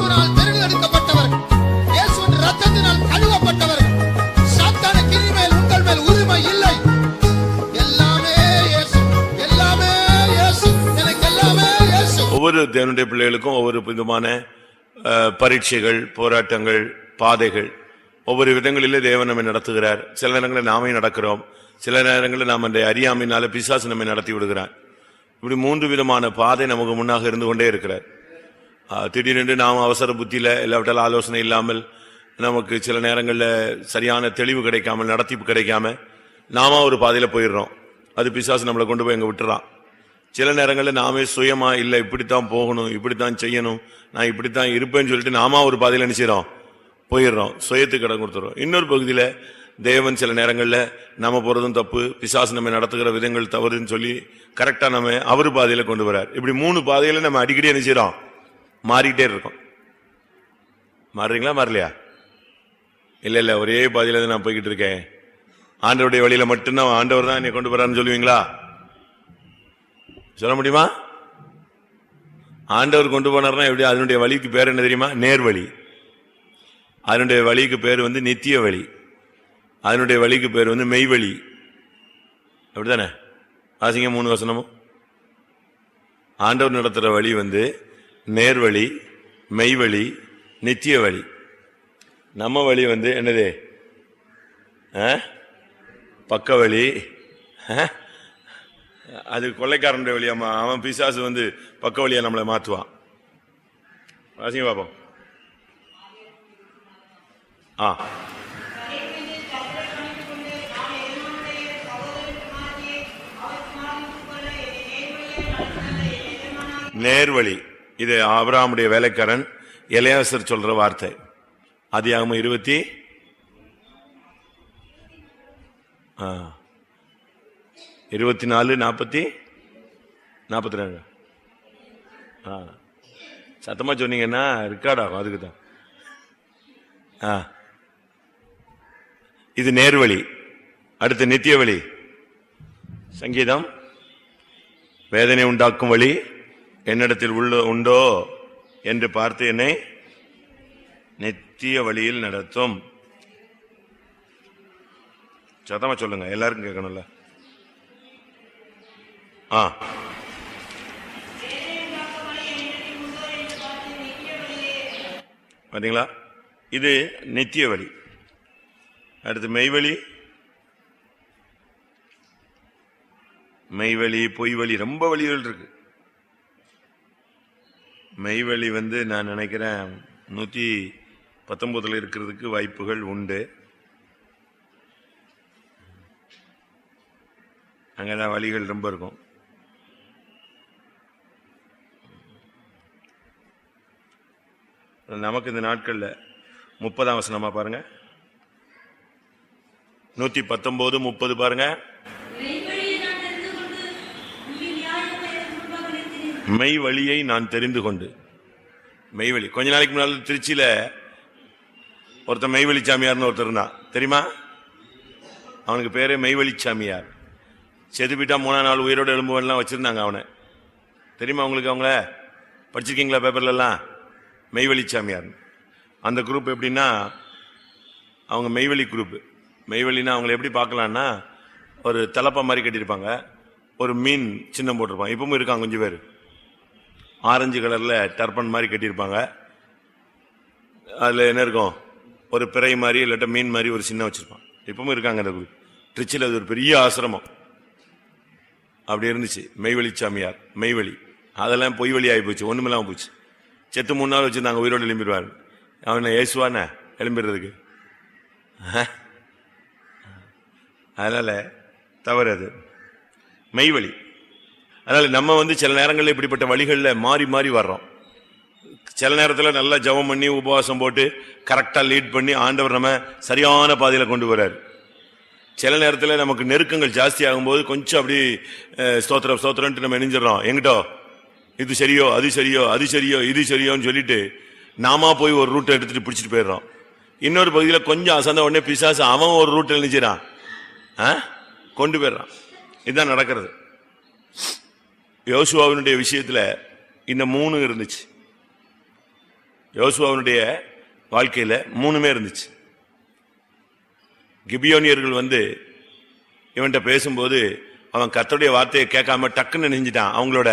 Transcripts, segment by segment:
கிறிஸ்துவினால் தேர்ந்தெடுக்கப்பட்டவர்கள், இயேசுவின் இரத்தத்தினால் கழுவப்பட்டவர்கள். சாத்தானுக்கு இனிமேல் உங்கள் மேல் உரிமை இல்லை. எல்லாமே இயேசு, எல்லாமே இயேசு, எனக்கு எல்லாமே இயேசு. ஒவ்வொரு தேவனுடைய பிள்ளைகளுக்கும் ஒவ்வொரு விதமான பரீட்சைகள், போராட்டங்கள், பாதைகள், ஒவ்வொரு விதங்களிலே தேவன் நம்மை நடத்துகிறார். சில நேரங்களில் நாமே நடக்கிறோம், சில நேரங்களில் நாம் அந்த அறியாமையினால பிசாசு நம்மை நடத்தி விடுகிறார். இப்படி 3 விதமான பாதை நமக்கு முன்னாக இருந்து கொண்டே இருக்கிறார். திடீரென்று நாம் அவசர புத்தியில இல்லாவிட்டால் ஆலோசனை இல்லாமல், நமக்கு சில நேரங்களில் சரியான தெளிவு கிடைக்காமல், நடத்திப்பு கிடைக்காம நாம ஒரு பாதையில போயிடுறோம். அது பிசாசு நம்மளை கொண்டு போய் எங்க விட்டுறான். சில நேரங்களில் நாமே சுயமா இல்லை, இப்படித்தான் போகணும், இப்படித்தான் செய்யணும், நான் இப்படித்தான் இருப்பேன்னு சொல்லிட்டு நாம ஒரு பாதையில நினைச்சிடறோம், போயிடுறோம், சுயத்துக்கு இடம் கொடுத்துறோம். இன்னொரு பகுதியில தேவன் சில நேரங்களில் நம்ம போறதும் தப்பு, பிசாசு நம்ம நடத்துகிற விதங்கள் தவறுன்னு சொல்லி கரெக்டா நம்ம அவரு பாதையில கொண்டு வரார். இப்படி 3 பாதையில நம்ம அடிக்கடி நினைச்சிடறோம், மாறிக்கிட்டே இருக்கோம். மாறுறீங்களா? மாறலையா? இல்ல ஒரே பாதையில நான் போய்கிட்டு இருக்கேன், ஆண்டவருடைய வழியில மட்டும்தான், ஆண்டவர் தான் என்னை கொண்டு வரான்னு சொல்லுவீங்களா? சொல்ல முடியுமா? ஆண்டவர் கொண்டு போனார்னா எப்படி? அதனுடைய வழிக்கு பேர் என்ன தெரியுமா? நேர்வழி. அதனுடைய வழிக்கு பேர் நித்திய வழி. அதனுடைய வழிக்கு பேர் மெய்வழி. அப்படித்தானே? ஆசிங்க 3 வசனமும். ஆண்டவர் நடத்துற வழி நேர்வழி, மெய்வழி, நித்திய வழி. நம்ம வழி என்னது? பக்க வழி. அது கொள்ளைக்காரனுடைய வழியாமா? அவன் பிசாசு பக்க வழியா நம்மளை மாற்றுவான். வாசிங்க பாப்போம். நேர்வழி. இது ஆபிரகாமுடைய வேலைக்காரன் எலியாசர் சொல்ற வார்த்தை. ஆதியாகமம் 24:42. சத்தமா சொன்னீங்கன்னா ரெக்கார்ட் ஆகும், அதுக்கு தான். இது நேர்வழி. அடுத்து நித்திய வழி. சங்கீதம், வேதனை உண்டாக்கும் வழி என்னிடத்தில் உண்டோ என்று பார்த்து என்னை நித்திய வழியில் நடத்தும். சத்தமா சொல்லுங்க, எல்லாருக்கும் கேட்கணும்ல. பாத்தீங்களா? இது நித்திய வழி. அடுத்து மெய்வழி. மெய்வழி, பொய்வழி, ரொம்ப வழிகள் இருக்கு. மெய்வழி நான் நினைக்கிறேன் 119 இருக்கிறதுக்கு வாய்ப்புகள் உண்டு. அங்கதான் வழிகள் ரொம்ப இருக்கும். நமக்கு இந்த நாட்கள்ல 30ஆம் வசனமா பாருங்க. 119, 30 பாருங்க. மெய் வழியை நான் தெரிந்து கொண்டு. மெய்வழி. கொஞ்ச நாளைக்கு முன்னால திருச்சியில ஒருத்தர் மெய்வழி சாமியார்னு ஒருத்தர் இருந்தான், தெரியுமா? அவனுக்கு பேரே மெய்வழி சாமியார். செதுப்பிட்டா 3ஆம் நாள் உயிரோடு எலும்புலாம் வச்சிருந்தாங்க அவனை. தெரியுமா உங்களுக்கு? அவங்கள படிச்சிருக்கீங்களா பேப்பர்ல எல்லாம்? மெய்வழி சாமியார். அந்த குரூப் எப்படின்னா, அவங்க மெய்வழி குரூப். மெய்வழின்னா அவங்களை எப்படி பார்க்கலான்னா, ஒரு தலப்பா மாதிரி கட்டியிருப்பாங்க, ஒரு மீன் சின்னம் போட்டிருப்பாங்க. இப்பவும் இருக்காங்க கொஞ்சம் பேர். ஆரஞ்சு கலர்ல டர்பன் மாதிரி கட்டியிருப்பாங்க. அதுல என்ன இருக்கும்? ஒரு பிறை மாதிரி இல்லாட்ட மீன் மாதிரி ஒரு சின்னம் வச்சிருப்பான். இப்பவும் இருக்காங்க அந்த குரூப். திருச்சியில் அது ஒரு பெரிய ஆசிரமம் அப்படி இருந்துச்சு. மெய்வழி சாமியார், மெய்வழி. அதெல்லாம் பொய் வழி ஆகி போச்சு, ஒண்ணுமில்லாம போச்சு. செத்து 3 நாள் வச்சிருந்தாங்க, உயிரோடு எழும்பிடுவார். அவனை ஏசுவான எழும்பிடுறதுக்கு. அதனால தவறு அது, மெய்வழி. அதனால நம்ம சில நேரங்களில் இப்படிப்பட்ட வழிகளில் மாறி மாறி வர்றோம். சில நேரத்தில் நல்லா ஜெபம் பண்ணி உபவாசம் போட்டு கரெக்டா லீட் பண்ணி ஆண்டவர் நம்ம சரியான பாதையில கொண்டு வர்றாரு. சில நேரத்தில் நமக்கு நெருக்கங்கள் ஜாஸ்தி ஆகும்போது கொஞ்சம் அப்படி ஸ்தோத்திரம் ஸ்தோத்திரம்ட்டு நம்ம இணைஞ்சிடறோம். எங்கிட்டோ இது சரியோ, அது சரியோ, அது சரியோ, இது சரியோன்னு சொல்லிட்டு நாம போய் ஒரு ரூட்டை எடுத்துட்டு பிடிச்சிட்டு போயிடுறோம். இன்னொரு பகுதியில் கொஞ்சம் அசந்த உடனே பிசாசு அவன் ஒரு ரூட்டில் நினைச்சிடான், கொண்டு போயிடுறான். இதுதான் நடக்கிறது. யோசுவாவினுடைய விஷயத்துல இந்த 3 இருந்துச்சு. யோசுவாவுடைய வாழ்க்கையில 3 இருந்துச்சு. கிபியோனியர்கள் வந்து இவன்கிட்ட பேசும்போது அவன் கர்த்தருடைய வார்த்தையை கேட்காம டக்குன்னு நெஞ்சிட்டான், அவங்களோட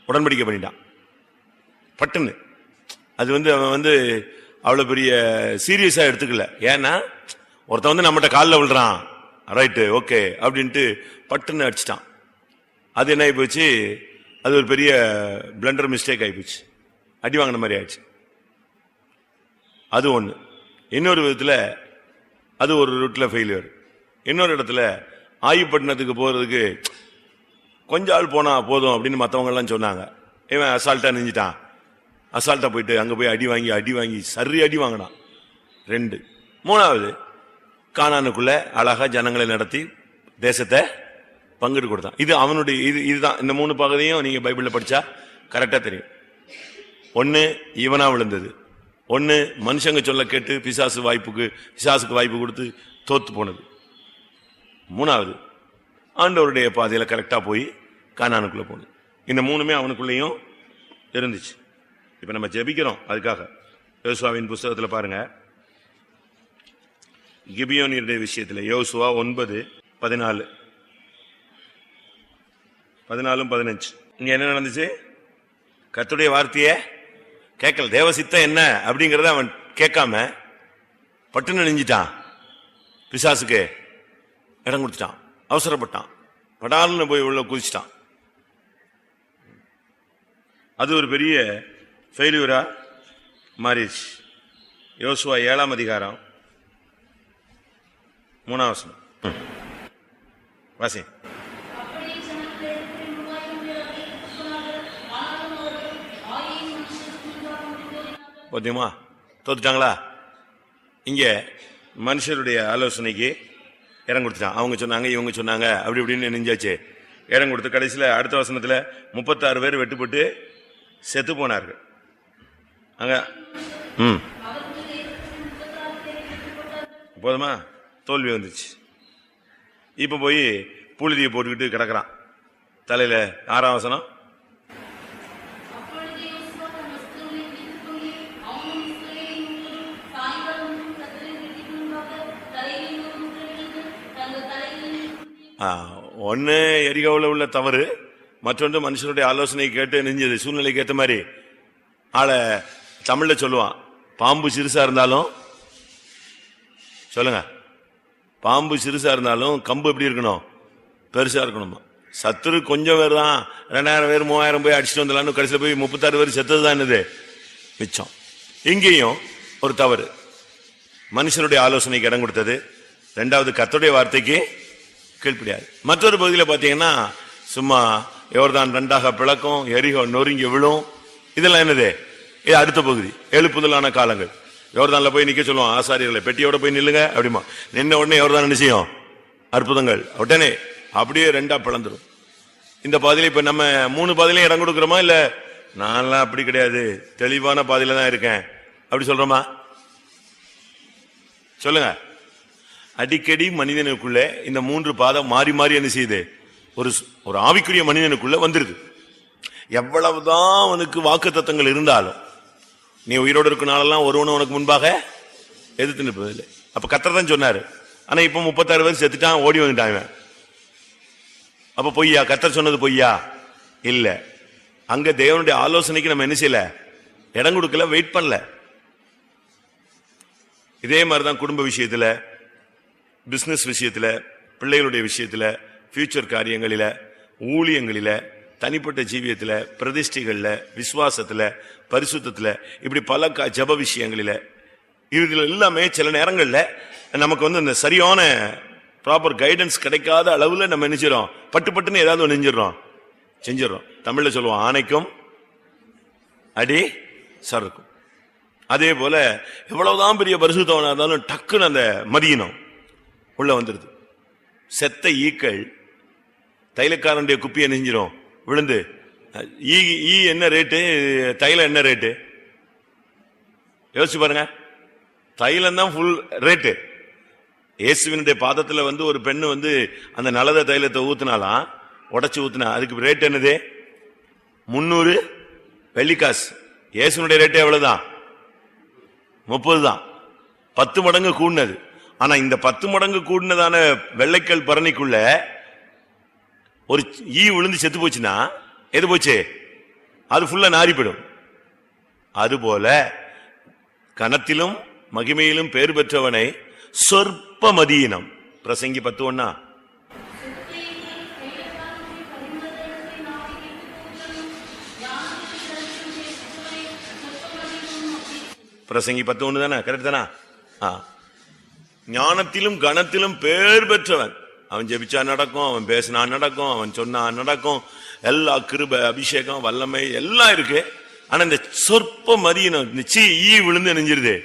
உடன்படிக்கை பண்ணிட்டான் பட்டுன்னு. அது வந்து அவன் வந்து அவ்வளவு பெரிய சீரியஸா எடுத்துக்கல. ஏன்னா ஒருத்தன் வந்து நம்மகிட்ட காலில் விழுறான், ரைட்டு ஓகே அப்படின்ட்டு பட்டுன்னு அடிச்சிட்டான். அது என்ன ஆகி போச்சு, அது ஒரு பெரிய பிளண்டர் மிஸ்டேக் ஆகிப்போச்சு, அடி வாங்கின மாதிரி ஆயிடுச்சு. அது ஒன்று. இன்னொரு விதத்தில் அது ஒரு ரூட்ல ஃபெயிலியர். இன்னொரு இடத்துல ஆயுப்பட்டினத்துக்கு போறதுக்கு கொஞ்ச ஆள் போனா போதும் அப்படின்னு மற்றவங்க எல்லாம் சொன்னாங்க. இவன் அசால்ட்டா நெஞ்சிட்டான். அசால்ட்டா போயிட்டு அங்க போய் அடி வாங்கி சரி அடி வாங்கினான். 2. 3வது கானானுக்குள்ள அழகா ஜனங்களை நடத்தி தேசத்தை பங்கிட்டு கொடுத்தான். இது அவனுடைய இதுதான். இந்த 3 பகுதியும் நீங்க பைபிள்ல படிச்சா கரெக்டா தெரியும். 1 இவனா விழுந்தது, 1 மனுஷங்க சொல்ல கேட்டு பிசாசுக்கு வாய்ப்பு கொடுத்து தோத்து போனது, 3வது ஆண்டவருடைய பாதையில கரெக்டா போய் கானானுக்குள்ள போனது. இந்த 3மே அவனுக்குள்ளேயும் இருந்துச்சு. இப்ப நம்ம ஜெபிக்கிறோம் அதுக்காக. யோசுவாவின் புஸ்தகத்துல பாருங்க, கிபியோனியருடைய விஷயத்துல யோசுவா 9:14, 14-15 இங்க என்ன நடந்துச்சு? கர்த்தருடைய வார்த்தையை கேட்கல, தேவ சித்தம் என்ன அப்படிங்கறத அவன் கேட்காம பட்டுன்னு நெஞ்சிட்டான், பிசாசுக்கு இடம் கொடுத்துட்டான், அவசரப்பட்டான், படால்னு போய் உள்ள குதிச்சிட்டான். அது ஒரு பெரிய ஃபெயிலியரா மாறிடுச்சு. யோசுவா 7ஆம் அதிகாரம் 3ஆம் வசனம் வாசி. பாத்தீங்களா, தோத்துட்டாங்களா? இங்க மனுஷருடைய ஆலோசனைக்கு இடம் கொடுத்துட்டான். அவங்க சொன்னாங்க, இவங்க சொன்னாங்க, அப்படி இப்படின்னு நெஞ்சாச்சு. இடம் கொடுத்து கடைசியில் அடுத்த வசனத்துல 36 பேர் வெட்டுப்பட்டு செத்து போனார்கள். அங்க போதுமா, தோல்வி வந்துச்சு. இப்ப போய் புழுதியை போட்டுக்கிட்டு கிடக்குறான் தலையில. 6ஆம் வசனம், ஒன்னு எரிகோவில் உள்ள தவறு, மற்றொன்று மனுஷனுடைய ஆலோசனை கேட்டு நெஞ்சது. சூழ்நிலைக்கு ஏற்ற மாதிரி ஆளை தமிழ்ல சொல்லுவான், பாம்பு சிறுசா இருந்தாலும், சொல்லுங்க, பாம்பு சிறுசா இருந்தாலும் கம்பு எப்படி இருக்கணும், பெருசா இருக்கணுமா. சத்துரு கொஞ்சம் பேர் தான், 2000 பேர் 3000 போய் அடிச்சுட்டு வந்தலான்னு கடைசியில் போய் 36 பேர் செத்ததுதான் என்னது மிச்சம். இங்கேயும் ஒரு தவறு, மனுஷனுடைய ஆலோசனைக்கு இடம் கொடுத்தது. 2வது கர்த்தருடைய வார்த்தைக்கு கீழ்ப்படியாது. மற்றொரு பகுதியில் பாத்தீங்கன்னா சும்மா யோர்தான் 2ஆக பிளக்கும், எரிகோ நொறுங்கி விழும். இதெல்லாம் என்னது, இது அடுத்த பகுதி, எழுப்புதலான காலங்கள். யோர்தான்ல போய் நிக்க சொல்லுவோம் ஆசாரியர்களை, பெட்டியோட போய் நில்லுங்க அப்படிமா. நின்ன உடனே யோர்தான் என்ன செய்யும், அற்புதங்கள் உடனே அப்படியே 2ஆ பிளந்துடும். இந்த பாதையில இப்ப நம்ம 3 பாதையிலையும் இடம் கொடுக்கிறோமா? இல்ல நான்லாம் அப்படி கிடையாது, தெளிவான பாதையில தான் இருக்கேன் அப்படி சொல்றோமா? சொல்லுங்க. அடிக்கடி மனிதனுக்குள்ள இந்த 3 பாதம் மாறி மாறி என்ன செய்யுது, ஒரு ஆவிக்குரிய மனிதனுக்குள்ள வந்துருது. எவ்வளவுதான் அவனுக்கு வாக்கு தத்தங்கள் இருந்தாலும், நீ உயிரோடு இருக்க நாளெல்லாம் ஒருவனும் உனக்கு முன்பாக எதிர்த்து நிற்பதில்லை. அப்ப கர்த்தர் தான் சொன்னாரு. ஆனா இப்ப 36 பேர் செத்துட்டான், ஓடி வந்துட்டான். அப்ப பொய்யா? கர்த்தர் சொன்னது பொய்யா? இல்ல. அங்க தேவனுடைய ஆலோசனைக்கு நம்ம என்ன செய்யல, இடம் கொடுக்கல, வெயிட் பண்ணல. இதே மாதிரிதான் குடும்ப விஷயத்துல, பிசினஸ் விஷயத்துல, பிள்ளைகளுடைய விஷயத்துல, ஃபியூச்சர் காரியங்களில, ஊழியங்களில, தனிப்பட்ட ஜீவியத்துல, பிரதிஷ்டைகள்ல, விசுவாசத்துல, பரிசுத்தத்துல, இப்படி பல ஜப விஷயங்களில, இதுல எல்லாமே சில நேரங்கள்ல நமக்கு வந்து இந்த சரியான ப்ராப்பர் கைடன்ஸ் கிடைக்காத அளவுல நம்ம நினைச்சிடறோம், பட்டுன்னு ஏதாவது ஒன்று செஞ்சிடறோம். தமிழ்ல சொல்லுவோம், ஆணைக்கும் அடி சறுக்கும். அதே போல எவ்வளவுதான் பெரிய பரிசுத்தவனா இருந்தாலும் டக்குன்னு அந்த மதியினம் உள்ள வந்துருது. செத்த ஈக்கள் தைலக்காரனுடைய குப்பியை நெஞ்சிரும் விழுந்து. ஈ என்ன ரேட்டு, தைலம் என்ன ரேட்டு யோசிச்சு பாருங்க. தைலம் தான் ஃபுல் ரேட்டு. இயேசுவினுடைய பாதத்துல வந்து ஒரு பெண்ணு வந்து அந்த நலத தைலத்தை ஊத்துனாலாம், உடைச்சு ஊத்துனா, அதுக்கு ரேட் என்னது 300 வெள்ளிக்காசு. இயேசுனுடைய ரேட்டு எவ்வளவுதான், 30 தான். 10 மடங்கு கூடினது. ஆனா இந்த 10 மடங்கு கூடினதான வெள்ளைக்கல் பரணிக்குள்ள ஒரு ஈ விழுந்து செத்து போச்சுன்னா எது போச்சு? அது ஃபுல்லா நாரி போயிடும். அதுபோல கனத்திலும் மகிமையிலும் பேர் பெற்றவனை சொற்ப மதியினம். பிரசங்கி 10:1. பிரசங்கி 10:1 தானே? கரெக்ட் தானா? ஞானத்திலும் கனத்திலும் பேர் பெற்றவன். அவன் ஜெபிச்சா நடக்கும், அவன் பேசினா நடக்கும், அவன் சொன்னா நடக்கும். எல்லா கிருபை, அபிஷேகம், வல்லமை எல்லாம் இருக்கு. ஆனா இந்த சொற்ப மதியினம் ஈ விழுந்து நெஞ்சிருது,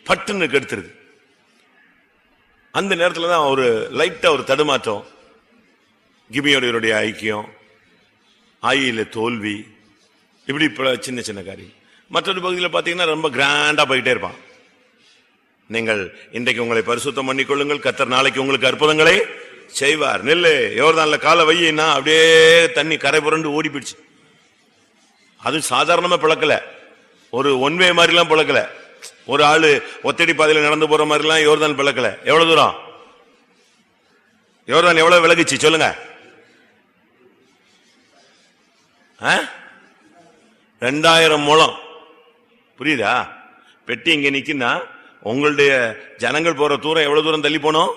பட்டுன்னு கெடுத்துருது. அந்த நேரத்துல தான் ஒரு லைட்டா ஒரு தடுமாற்றம், கிமியோடைய ஐக்கியம், ஆயில தோல்வி, இப்படி சின்ன சின்ன காரியம். மற்றொரு பகுதியில் பாத்தீங்கன்னா ரொம்ப கிராண்டா போயிட்டே இருப்பான். நீங்கள் இன்றைக்கு உங்களை பரிசுத்தம் பண்ணிக்கொள்ளுங்கள், கர்த்தர் நாளைக்கு உங்களுக்கு அற்புதங்களை செய்வார். நெல்லு யோர்தான்ல காலை வையினா அப்படியே தண்ணி கரை புரண்டு ஓடி போயிடுச்சு. அது சாதாரணமா பிளக்கல, ஒரு ஒன்வே மாதிரி எல்லாம் பிளக்கல. ஒரு ஆளு ஒத்தடி பாதையில நடந்து போற மாதிரி எல்லாம் யோர்தான் பிளக்கல. எவ்வளவு தூரம் யோர்தான் எவ்வளவு விலகுச்சு சொல்லுங்க? 2000 முழம். புரியுதா? பெட்டி இங்க நிக்குன்னா உங்களுடைய ஜனங்கள் போற தூரம் எவ்வளவு தூரம் தள்ளி போனோம்?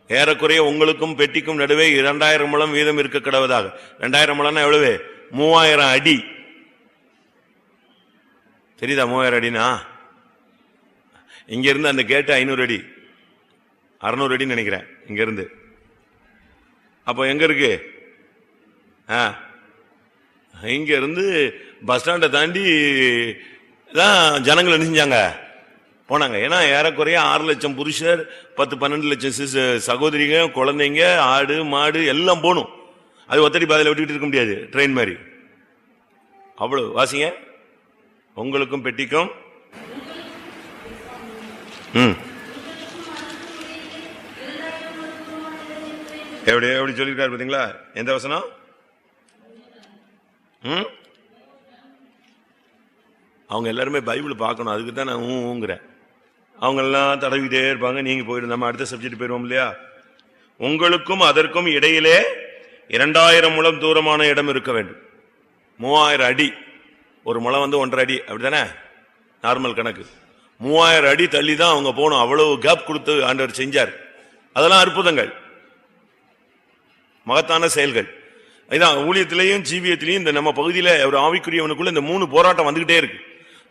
ஏறக்குறைய உங்களுக்கும் பெட்டிக்கும் நடுவே 2000 முழம் வீதம் இருக்க கிடவதாக. 2000 முழம்னா எவ்வளவு? 3000 அடி. தெரியுதா 3000 அடினா? இங்க இருந்து அந்த கேட்டு 500 அடி 600 அடின்னு நினைக்கிறேன் இங்க இருந்து. அப்போ எங்க இருக்கு? இங்க இருந்து பஸ் ஸ்டாண்டை தாண்டி தான் ஜனங்கள் என்ன செஞ்சாங்க? போனாங்க. ஏன்னா ஏறக்குறைய 6 லட்சம் புருஷர், 10-12 லட்சம் சகோதரிங்க, குழந்தைங்க, ஆடு மாடு எல்லாம் போகணும். அது ஒத்தடி பாதையில் விட்டுக்கிட்டு இருக்க முடியாது, ட்ரெயின் மாதிரி. அவ்வளவு வாசிங்க. உங்களுக்கும் பெட்டிக்கும் எப்படி எப்படி சொல்லியிருக்காரு பாத்தீங்களா? எந்த வசனம்? அவங்க எல்லாருமே பைபிள் பார்க்கணும், அதுக்கு தான் நான் ஊங்குறேன். அவங்க எல்லாம் தடவிட்டே இருப்பாங்க, நீங்க போயிடும். நம்ம அடுத்த சப்ஜெக்ட் போயிடுவோம் இல்லையா? உங்களுக்கும் அதற்கும் இடையிலே 2000 முழம் தூரமான இடம் இருக்க வேண்டும். 3000 அடி. ஒரு முழம் 1.5 அடி, அப்படித்தானே நார்மல் கணக்கு. 3000 அடி தள்ளி தான் அவங்க போகணும். அவ்வளவு கேப் கொடுத்து ஆண்டவர் செஞ்சார். அதெல்லாம் அற்புதங்கள், மகத்தான செயல்கள். இதான் ஊழியத்திலையும் ஜீவியத்திலையும் இந்த நம்ம பகுதியில ஒரு ஆவிக்குரியவனுக்குள்ள இந்த 3 போராட்டம் வந்துகிட்டே இருக்கு.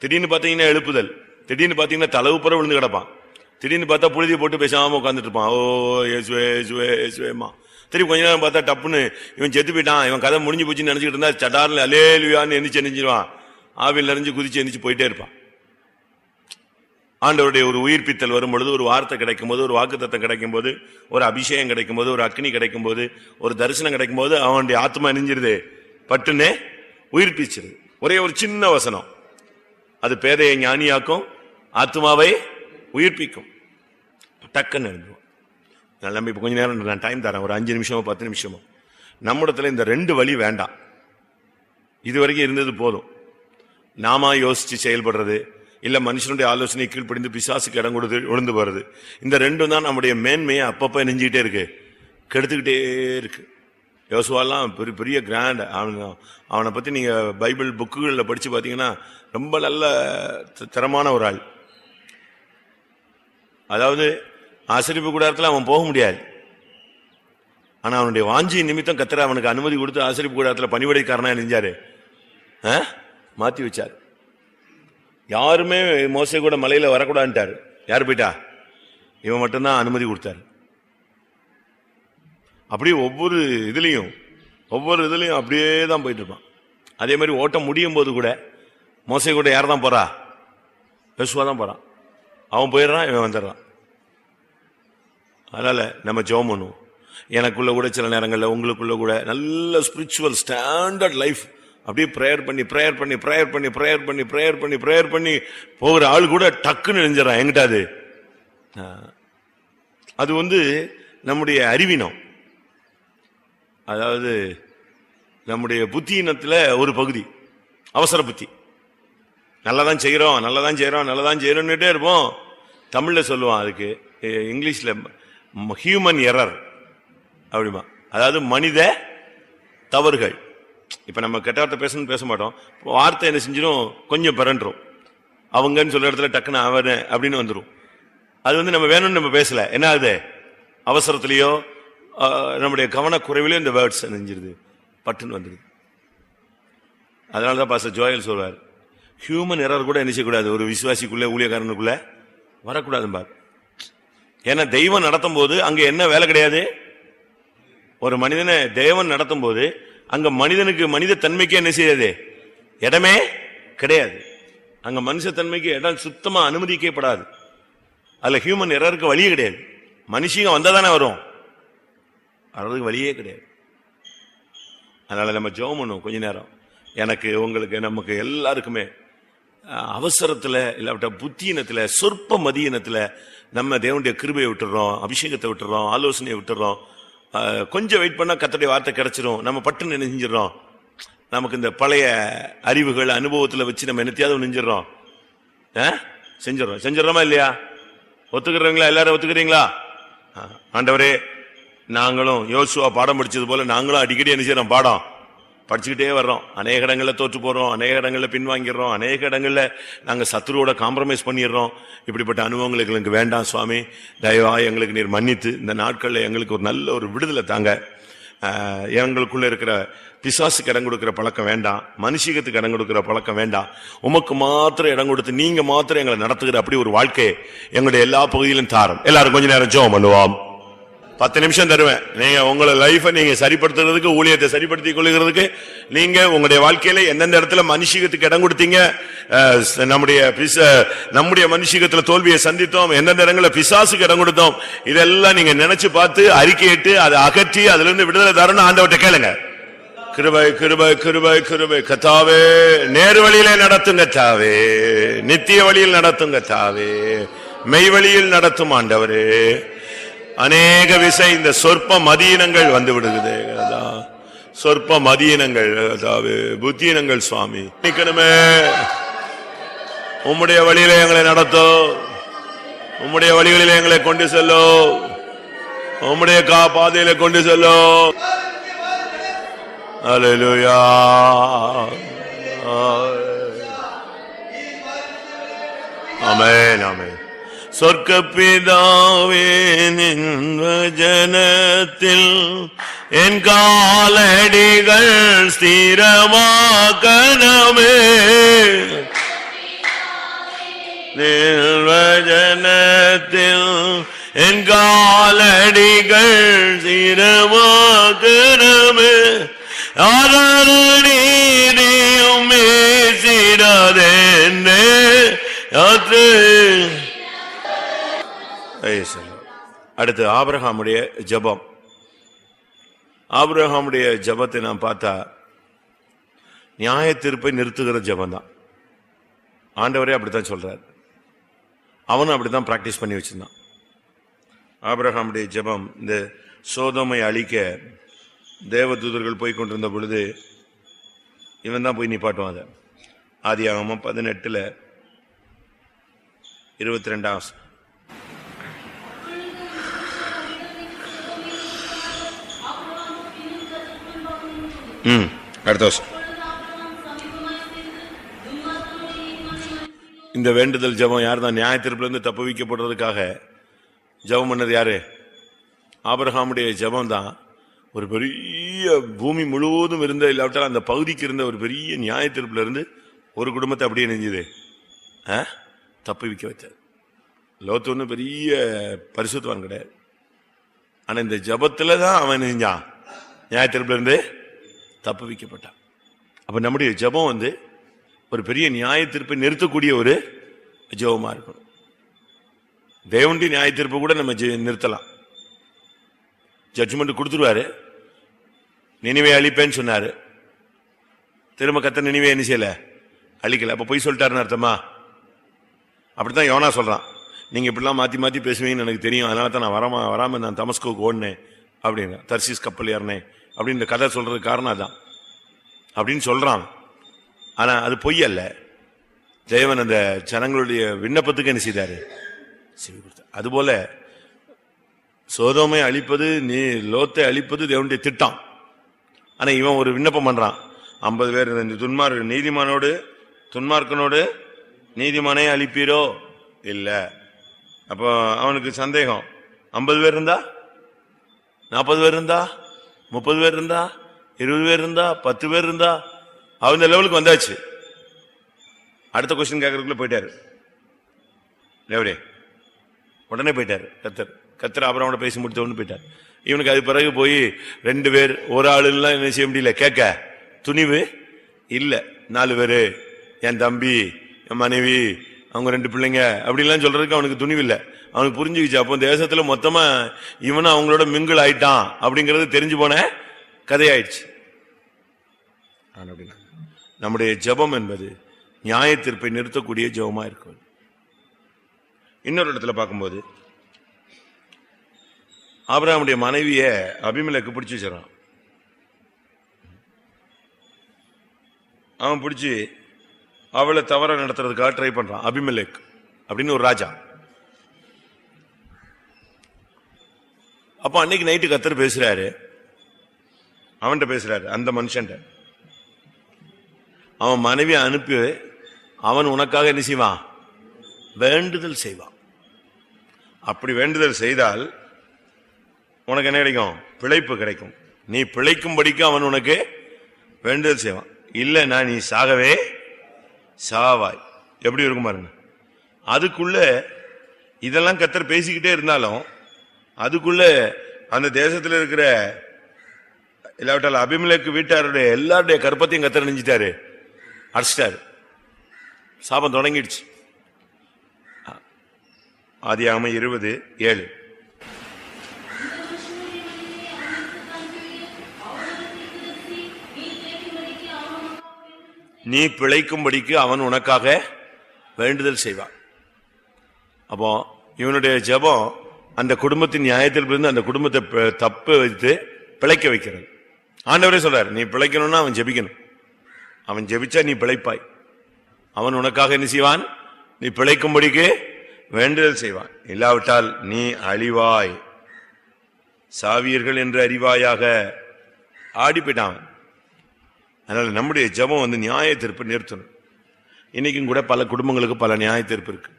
திடீர்னு பாத்தீங்கன்னா எழுப்புதல், திடீர்னு பாத்தீங்கன்னா தளவுப்புற விழுந்து கிடப்பான், திடீர்னு பார்த்தா புழுதியை போட்டு பேசாம உட்காந்துட்டு இருப்பான். ஓ ஏசுவே ஏசுவே ஏசுவேமா. திரும்பி கொஞ்ச நேரம் பார்த்தா டப்புன்னு இவன் செத்து போயிட்டான், இவன் கதை முடிஞ்சு போச்சுன்னு நினைச்சுக்கிட்டு இருந்தா சட்டாரில் அலேலுயான்னு எந்திரிச்சிருவான். ஆவில் நிறைஞ்சு குதிச்சு எந்திரிச்சு போயிட்டே இருப்பான். ஆண்டவருடைய ஒரு உயிர்ப்பித்தல் வரும் பொழுது, ஒரு வார்த்தை கிடைக்கும் போது, ஒரு வாக்குத்தத்தம் கிடைக்கும் போது, ஒரு அபிஷேகம் கிடைக்கும் போது, ஒரு அக்னி கிடைக்கும் போது, ஒரு தரிசனம் கிடைக்கும் போது அவனுடைய ஆத்மா நெஞ்சிருது, பட்டுன்னு உயிர்ப்பிச்சிருது. ஒரே ஒரு சின்ன வசனம் அது பேதையை ஞானியாக்கும், ஆத்மாவை உயிர்ப்பிக்கும். டக்குன்னு எழுதுவோம். நம்ம இப்ப கொஞ்ச நேரம் நான் டைம் தரேன், ஒரு 5 நிமிஷமோ 10 நிமிஷமோ. நம்மிடத்துல இந்த 2 வழி வேண்டாம். இதுவரைக்கும் இருந்தது போதும். நாம யோசிச்சு செயல்படுறது, இல்ல மனுஷனுடைய ஆலோசனை கீழ்ப்படிந்து பிசாசுக்கு இடம் கொடுத்து விழுந்து போறது. இந்த 2 தான் நம்முடைய மேன்மையை அப்பப்ப நெஞ்சுக்கிட்டே இருக்கு, கெடுத்துக்கிட்டே இருக்கு. யோசுவாலாம் பெரிய பெரிய கிராண்ட். அவனை பத்தி நீங்க பைபிள் புக்குகளில் படிச்சு பாத்தீங்கன்னா ரொம்ப நல்ல தரமான ஒரு ஆள். அதாவது ஆசரிப்பு கூடாரத்தில் அவன் போக முடியாது, ஆனா அவனுடைய வாஞ்சி நிமித்தம் கர்த்தர் அவனுக்கு அனுமதி கொடுத்து ஆசரிப்பு கூடாரத்தில் பணிவிடைக்காரனா நெஞ்சாரு, மாத்தி வச்சார். யாருமே மோசே கூட மலையில வரக்கூடாதுட்டாரு. யாரு போயிட்டா? இவன் மட்டும்தான் அனுமதி கொடுத்தாரு. அப்படியே ஒவ்வொரு இதுலயும் அப்படியே தான் போயிட்டு இருப்பான். அதே மாதிரி ஓட்டம் முடியும் போது கூட மோசே கூட யார் தான் போறா? யோசுவா தான் போறான். அவன் போயிடுறான், இவன் வந்துடுறான். அதனால நம்ம ஜெபம் பண்ணுவோம். எனக்குள்ள கூட சில நேரங்களில் உங்களுக்குள்ள கூட நல்ல ஸ்பிரிச்சுவல் ஸ்டாண்டர்ட் லைஃப் அப்படியே பிரேயர் பண்ணி போகிற ஆள் கூட டக்குன்னு நெஞ்சிடறான். எங்கிட்ட அது நம்முடைய அறிவினம், அதாவது நம்முடைய புத்தியினத்துல ஒரு பகுதி, அவசர புத்தி. நல்லதான் செய்யறோம் நல்லதான் செய்யறோம் நல்லதான் செய்யறோம்னுட்டே இருப்போம். தமிழ்ல சொல்லுவான் அதுக்கு, இங்கிலீஷ்ல ஹியூமன் எரர் அப்படிமா, அதாவது மனித தவறுகள். இப்ப நம்ம கெட்ட வார்த்தை பேசணும்னு பேச மாட்டோம், வார்த்தை என்ன செஞ்சிடும், கொஞ்சம் பிறன்றோம். அவங்கன்னு சொல்ற இடத்துல டக்குன்னு அவன் அப்படின்னு வந்துடும். அது நம்ம வேணும்னு நம்ம பேசல, என்ன ஆகுது, அவசரத்திலேயோ நம்முடைய கவனக்குறைவிலையோ இந்த வேர்ட்ஸ் நெஞ்சிருது, பட்டுன்னு வந்துடுது. அதனாலதான் பாஸ்டர் ஜோயல் சொல்வார், ஹியூமன் எரர் கூட என்ன செய்யக்கூடாது, ஒரு விசுவாசிக்குள்ள ஊழியக்காரனுக்குள்ள வரக்கூடாது பார். ஏன்னா தெய்வம் நடத்தும் போது அங்க என்ன வேலை கிடையாது, ஒரு மனிதனை தேவன் நடத்தும் போது அங்க மனிதனுக்கு மனித தன்மைக்கு என்ன செய்யாது, இடமே கிடையாது. அங்க மனுஷ தன்மைக்கு இடம் சுத்தமா அனுமதிக்கப்படாது. அதுல ஹியூமன் எரருக்கு வழியே கிடையாது. மனுஷங்க வந்தாதானே வரும், வர்றதுக்கு வழியே கிடையாது. அதனால நம்ம ஜெபம் பண்ணுவோம் கொஞ்ச நேரம். எனக்கு, உங்களுக்கு, நமக்கு எல்லாருக்குமே அவசரத்துல இல்லாவிட்ட புத்தியினத்துல சொற்ப மதியினத்துல நம்ம தேவனுடைய கிருபையை விட்டுறோம், அபிஷேகத்தை விட்டுறோம், ஆலோசனையை விட்டுறோம். கொஞ்சம் வெயிட் பண்ணா கர்த்தருடைய வார்த்தை கிடைச்சிரும், நம்ம பட்டுன்னு நெஞ்சிடறோம். நமக்கு இந்த பழைய அறிவுகள் அனுபவத்துல வச்சு நம்ம என்னத்தையாவது நெஞ்சிடறோம், செஞ்சிடறோமா இல்லையா? ஒத்துக்கிறீங்களா? எல்லாரும் ஒத்துக்கிறீங்களா? ஆண்டவரே, நாங்களும் யோசுவா பாடம் படிச்சது போல நாங்களும் அடிக்கடி என்ன செய்யறோம், பாடம் படிச்சுக்கிட்டே வர்றோம். அநேக இடங்கள்ல தோற்று போறோம், அநேக இடங்கள்ல பின்வாங்கிடுறோம், அநேக இடங்கள்ல நாங்க சத்துருவோட காம்ப்ரமைஸ் பண்ணிடுறோம். இப்படிப்பட்ட அனுபவங்கள் எங்களுக்கு வேண்டாம் சுவாமி, தயவா எங்களுக்கு நீர் மன்னித்து இந்த நாட்கள்ல எங்களுக்கு ஒரு நல்ல ஒரு விடுதலை தாங்க. எங்களுக்குள்ள இருக்கிற பிசாசுக்கு இடம் கொடுக்கிற பழக்கம் வேண்டாம், மனுஷிகத்துக்கு இடம் கொடுக்கிற பழக்கம் வேண்டாம். உமக்கு மாத்திரம் இடம் கொடுத்து நீங்க மாத்திரம் எங்களை நடத்துகிற அப்படி ஒரு வாழ்க்கை எங்களுடைய எல்லா பகுதியிலும் தாரும். எல்லாரும் கொஞ்ச நேரம் ஜெபம் பண்ணுவோம். 10 நிமிஷம் தருவேன். நீங்க உங்களை லைஃபை நீங்க சரிப்படுத்துறதுக்கு, ஊழியத்தை சரிப்படுத்திக் கொள்ளுகிறதுக்கு, நீங்க உங்களுடைய வாழ்க்கையில எந்தெந்த இடத்துல மனுஷிகத்துக்கு இடம் கொடுத்தீங்க, நம்முடைய மனுஷிகத்துல தோல்வியை சந்தித்தோம், எந்தெந்த இடங்கள்ல பிசாசுக்கு இடம் கொடுத்தோம், இதெல்லாம் நீங்க நினைச்சு பார்த்து அறிக்கையிட்டு அதை அகற்றி அதுல இருந்து விடுதலை தரணும். ஆண்டவர்ட்ட கேளுங்க. கிருபை கிருபை கிருபை கிருபை கர்த்தாவே, நேர் வழியிலே நடத்துங்க தாவே, நித்திய வழியில் நடத்துங்க தாவே, மெய் வழியில் நடத்தும் ஆண்டவரே. அநேக விசை இந்த சொற்ப மதியினங்கள் வந்து விடுகிறது, சொற்ப மதியினங்கள், புத்தியினங்கள் சுவாமி. நிக்கணுமே, உம்முடைய வழியில எங்களை நடத்தும், உம்முடைய வழிகளில் எங்களை கொண்டு செல்லும், உம்முடைய பாதையில கொண்டு செல்லும். அல்லேலூயா. ஆமென் ஆமென். சொர்க்க பிதாவே, நின் வசனத்தில் என் காலடிகள் ஸ்திரமாக்கணுமே, நின் வசனத்தில் என் காலடிகள் ஸ்திரமாக்கணுமே. ஆதாரணியும் மேசிடாதென்னே யாத்திரை. அடுத்து ஆபிரகாமுடைய ஜெபம். ஆபிரகாமுடைய ஜெபத்தை நான் பார்த்தா நியாய தீர்ப்பை நிறுத்துகிற ஜெபம் தான். ஆண்டவரே அப்படித்தான் சொல்றார், அவனும் அப்படித்தான் பிராக்டிஸ் பண்ணி வச்சிருந்தான். ஆபிரகாமுடைய ஜெபம், இந்த சோதோமை அழிக்க தேவதூதர்கள் போய் கொண்டிருந்த பொழுது இவன் தான் போய் நிப்பாட்டுவான். அதை ஆதியாகமம் 18:22. அடுத்த வருஷம் இந்த வேண்டுதல் ஜெபம் யார் தான்? நியாய தீர்ப்புல இருந்து தப்பு வைக்கப்படுறதுக்காக ஜெபம் பண்ணது யாரு? ஆபிரகாமுடைய ஜெபம் தான். ஒரு பெரிய பூமி முழுவதும் இருந்த, இல்லாவிட்டால் அந்த பகுதிக்கு இருந்த ஒரு பெரிய நியாய தீர்ப்புல இருந்து ஒரு குடும்பத்தை அப்படியே நெஞ்சுது தப்பு வைக்க வச்சார். லோத்து ஒன்றும் பெரிய பரிசுத்தவான் கிடையாது, ஆனா இந்த ஜெபத்துல தான் அவன் நெஞ்சான், நியாய தீர்ப்புல இருந்து தப்பு வைக்கப்பட்டான். அப்ப நம்முடைய ஜெபம் ஒரு பெரிய நியாய தீர்ப்பை நிறுத்தக்கூடிய ஒரு ஜெபமா இருக்கணும். தேவனுடைய நியாய தீர்ப்பு கூட நம்ம நிறுத்தலாம். ஜட்ஜ்மெண்ட் கொடுத்துருவாரு, நினிவே அழிப்பேன்னு சொன்னாரு, திரும்ப கர்த்தர் நினிவே என்ன செய்யல, அழிக்கல. அப்ப பொய் சொல்லிட்டாருன்னு அர்த்தமா? அப்படித்தான் யோனா சொல்றான், நீங்க இப்படிலாம் மாத்தி மாத்தி பேசுவீங்கன்னு எனக்கு தெரியும், அதனால தான் நான் வராம நான் தமஸ்கோவுக்கு ஓடினேன் அப்படின்னு, தர்சீஸ் கப்பல் ஏறினேன் அப்படின்னு இந்த கதை சொல்றதுக்கு காரணம் அதான் அப்படின்னு சொல்றான். ஆனா அது பொய் அல்ல, தேவன் அந்த ஜனங்களுடைய விண்ணப்பத்துக்கு என்ன செய்தாரு? செவி கொடுத்தார். அதுபோல சோதோமை அழிப்பது, நீ லோத்தை அழிப்பது தேவனுடைய திட்டம். ஆனா இவன் ஒரு விண்ணப்பம் பண்றான், 50 பேர் இந்த துன்மார்க்கனோடு நீதிமானே அழிப்பீரோ? இல்ல. அப்போ அவனுக்கு சந்தேகம், 50 பேர் இருந்தா, 40 பேர் இருந்தா, 30 பேர் இருந்தா, 20 பேர் இருந்தா, 10 பேர் இருந்தா, அவன் லெவலுக்கு வந்தாச்சு. அடுத்த கொஸ்டின் கேட்கறதுக்குள்ள போயிட்டாரு. எப்படி? உடனே போயிட்டாரு. கத்தர் ஆபிரகாமோட பேசி முடித்தவொன்னு போயிட்டார். இவனுக்கு அது பிறகு போய் 2 பேர் ஒரு ஆளுலாம் என்ன செய்ய முடியல, கேட்க துணிவு இல்ல. 4 பேரு, என் தம்பி, என் மனைவி, அவங்க 2 பிள்ளைங்க அப்படிலாம் சொல்றதுக்கு அவனுக்கு துணிவு இல்லை. அவனுக்கு புரிஞ்சுக்கிச்சு, அப்போ தேசத்துல மொத்தமா இவனும் அவங்களோட மிங்கிள் ஆயிட்டான் அப்படிங்கறது தெரிஞ்சு போன கதையாயிடுச்சு. நம்முடைய ஜெபம் என்பது நியாய தீர்ப்பை நிறுத்தக்கூடிய ஜெபமா இருக்கும். இன்னொரு இடத்துல பார்க்கும்போது ஆபிரகாமுடைய மனைவிய அபிமெலேக்கு பிடிச்சு வச்சிடறான். அவன் பிடிச்சி அவளை தவற நடத்துறதுக்காக ட்ரை பண்றான். அபிமெலேக் அப்படின்னு ஒரு ராஜா. அப்ப அன்னைக்கு நைட்டு கத்தர் பேசுறாரு, அவன்கிட்ட பேசுறாரு, அந்த மனுஷன். அவன் மனைவியை அனுப்பி அவன் உனக்காக என்ன செய்வான்? வேண்டுதல் செய்வான். அப்படி வேண்டுதல் செய்தால் உனக்கு என்ன கிடைக்கும்? பிழைப்பு கிடைக்கும். நீ பிழைக்கும்படிக்கு அவன் உனக்கு வேண்டுதல் செய்வான். இல்லைன்னா நீ சாகவே சாவாய். எப்படி இருக்கும் பாருங்க. அதுக்குள்ள இதெல்லாம் கத்தர் பேசிக்கிட்டே இருந்தாலும் அதுக்குள்ள அந்த தேசத்தில் இருக்கிற இல்லாவிட்டால் அபிமெலேக்கு வீட்டாருடைய எல்லாருடைய கற்பத்தையும் கத்தர் நெஞ்சிட்டாரு, அடிச்சிட்டாரு. சாபம் தொடங்கிடுச்சு. ஆதியாகமம் 20:7. நீ பிழைக்கும்படிக்கு அவன் உனக்காக வேண்டுதல் செய்வான். அப்போ இவனுடைய ஜெபம் அந்த குடும்பத்தின் நியாயத்திலிருந்து அந்த குடும்பத்தை தப்பு வைத்து பிழைக்க வைக்கிறது. ஆண்டவரே சொல்றாரு, நீ பிழைக்கணும்னா அவன் ஜெபிக்கணும். அவன் ஜெபிச்சா நீ பிழைப்பாய். அவன் உனக்காக என்ன செய்வான்? நீ பிழைக்கும்படிக்கு வேண்டுதல் செய்வான். இல்லாவிட்டால் நீ அழிவாய், சாவியர்கள் என்று அறிவாயாக. ஆடி போயிட்டான். அதனால நம்முடைய ஜெபம் நியாய தீர்ப்பு நிறுத்தணும். இன்னைக்கும் கூட பல குடும்பங்களுக்கு பல நியாய தீர்ப்பு இருக்கு.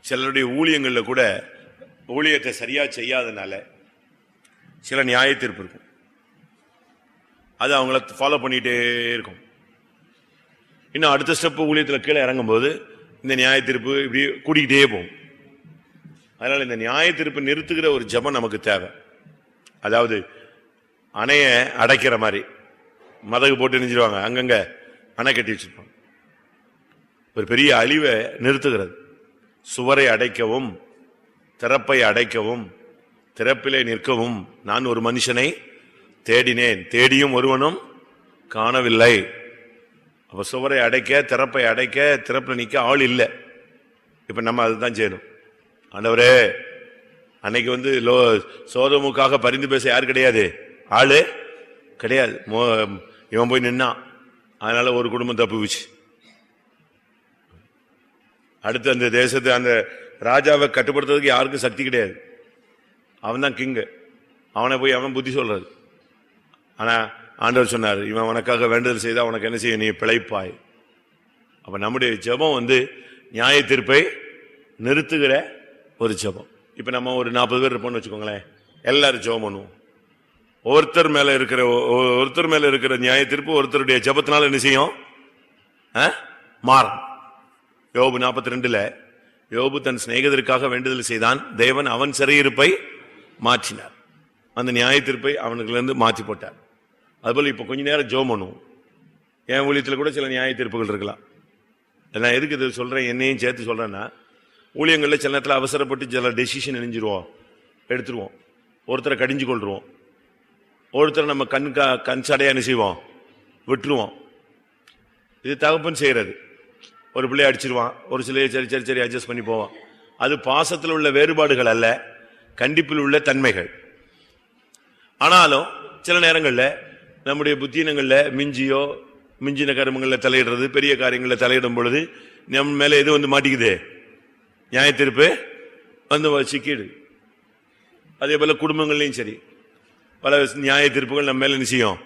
சிலருடைய ஊழியங்கள்ல கூட ஊழியத்தை சரியா செய்யாதனால சில நியாய தீர்ப்பு இருக்கும். அது அவங்கள ஃபாலோ பண்ணிட்டே இருக்கும். இன்னும் அடுத்த ஸ்டெப் ஊழியத்துல கீழே இறங்கும் போது இந்த நியாய தீர்ப்பு இப்படி கூட்டிக்கிட்டே போகும். அதனால இந்த நியாய தீர்ப்பு நிறுத்துகிற ஒரு ஜெபம் நமக்கு தேவை. அதாவது அணைய அடைக்கிற மாதிரி மதகு போட்டு நினைச்சிருவாங்க, அங்கங்க அணை கட்டி வச்சிருப்பாங்க. ஒரு பெரிய அழிவை நிறுத்துகிறது. சுவரை அடைக்கவும் திறப்பை அடைக்கவும் திறப்பிலே நிற்கவும் நான் ஒரு மனுஷனை தேடினேன், தேடியும் ஒருவனும் காணவில்லை. அப்ப சுவரை அடைக்க, திறப்பை அடைக்க, திறப்பில் நிற்க ஆள் இல்லை. இப்ப நம்ம அதுதான் செய்யணும். ஆண்டவரே, அன்னைக்கு சோதோமுக்காக பரிந்து பேச யாரு கிடையாது, ஆளு கிடையாது. இவன் போய் நின்னான், அதனால ஒரு குடும்பம் தப்புச்சு. அடுத்து அந்த தேசத்தை அந்த ராஜாவை கட்டுப்படுத்துறதுக்கு யாருக்கும் சக்தி கிடையாது. அவன் தான் கிங்கு. அவனை போய் அவன் புத்தி சொல்றது. ஆனா ஆண்டவர் சொன்னார், இவன் உனக்காக வேண்டுதல் செய்தா உனக்கு என்ன செய்ய, நீ பிழைப்பாய். அப்ப நம்முடைய ஜெபம் நியாய தீர்ப்பை நிறுத்துகிற ஒரு ஜெபம். இப்ப நம்ம ஒரு 40 பேர் இருப்போம்னு வச்சுக்கோங்களேன், எல்லாரும் ஜெபம் பண்ணுவோம். ஒருத்தர் மேல இருக்கிற நியாய தீர்ப்பு ஒருத்தருடைய ஜெபத்தினால என்ன செய்யும், மாறும். யோபு 42 யோபு தன் சிநேகிதருக்காக வேண்டுதல் செய்தான், தேவன் அவன் சிறையிருப்பை மாற்றினார். அந்த நியாய தீர்ப்பை அவனுக்குல இருந்து மாற்றி போட்டார். அதுபோல இப்ப கொஞ்ச நேரம் ஜெபம் பண்ணுவோம். என் ஊழியத்தில் கூட சில நியாய தீர்ப்புகள் இருக்கலாம். நான் எதுக்கு இது சொல்றேன், என்னையும் சேர்த்து சொல்றேன்னா, ஊழியங்கள்ல சில நேரத்தில் அவசரப்பட்டு சில டெசிஷன் எடுத்துருவோம். ஒருத்தரை கடிஞ்சு கொள்றோம், ஒருத்தரை நம்ம கண் சடையா என்ன செய்வோம், விட்டுருவோம். இது தகப்பன் செய்யறது. ஒரு பிள்ளைய அடிச்சிருவான், ஒரு சிலையை சரி சரி சரி அட்ஜஸ்ட் பண்ணி போவான். அது பாசத்தில் உள்ள வேறுபாடுகள் அல்ல, கண்டிப்பில் உள்ள தன்மைகள். ஆனாலும் சில நேரங்களில் நம்முடைய புத்தீனங்களில் மிஞ்சியோ மிஞ்சின கருமங்களில் தலையிடுறது, பெரிய காரியங்களில் தலையிடும் பொழுது நம்ம மேல எது வந்து மாட்டிக்குது? நியாய தீர்ப்பு வந்து சிக்கிடு. அதே போல குடும்பங்கள்லையும் சரி, பல நியாய தீர்ப்புகள் நம்ம மேல நிச்சயம்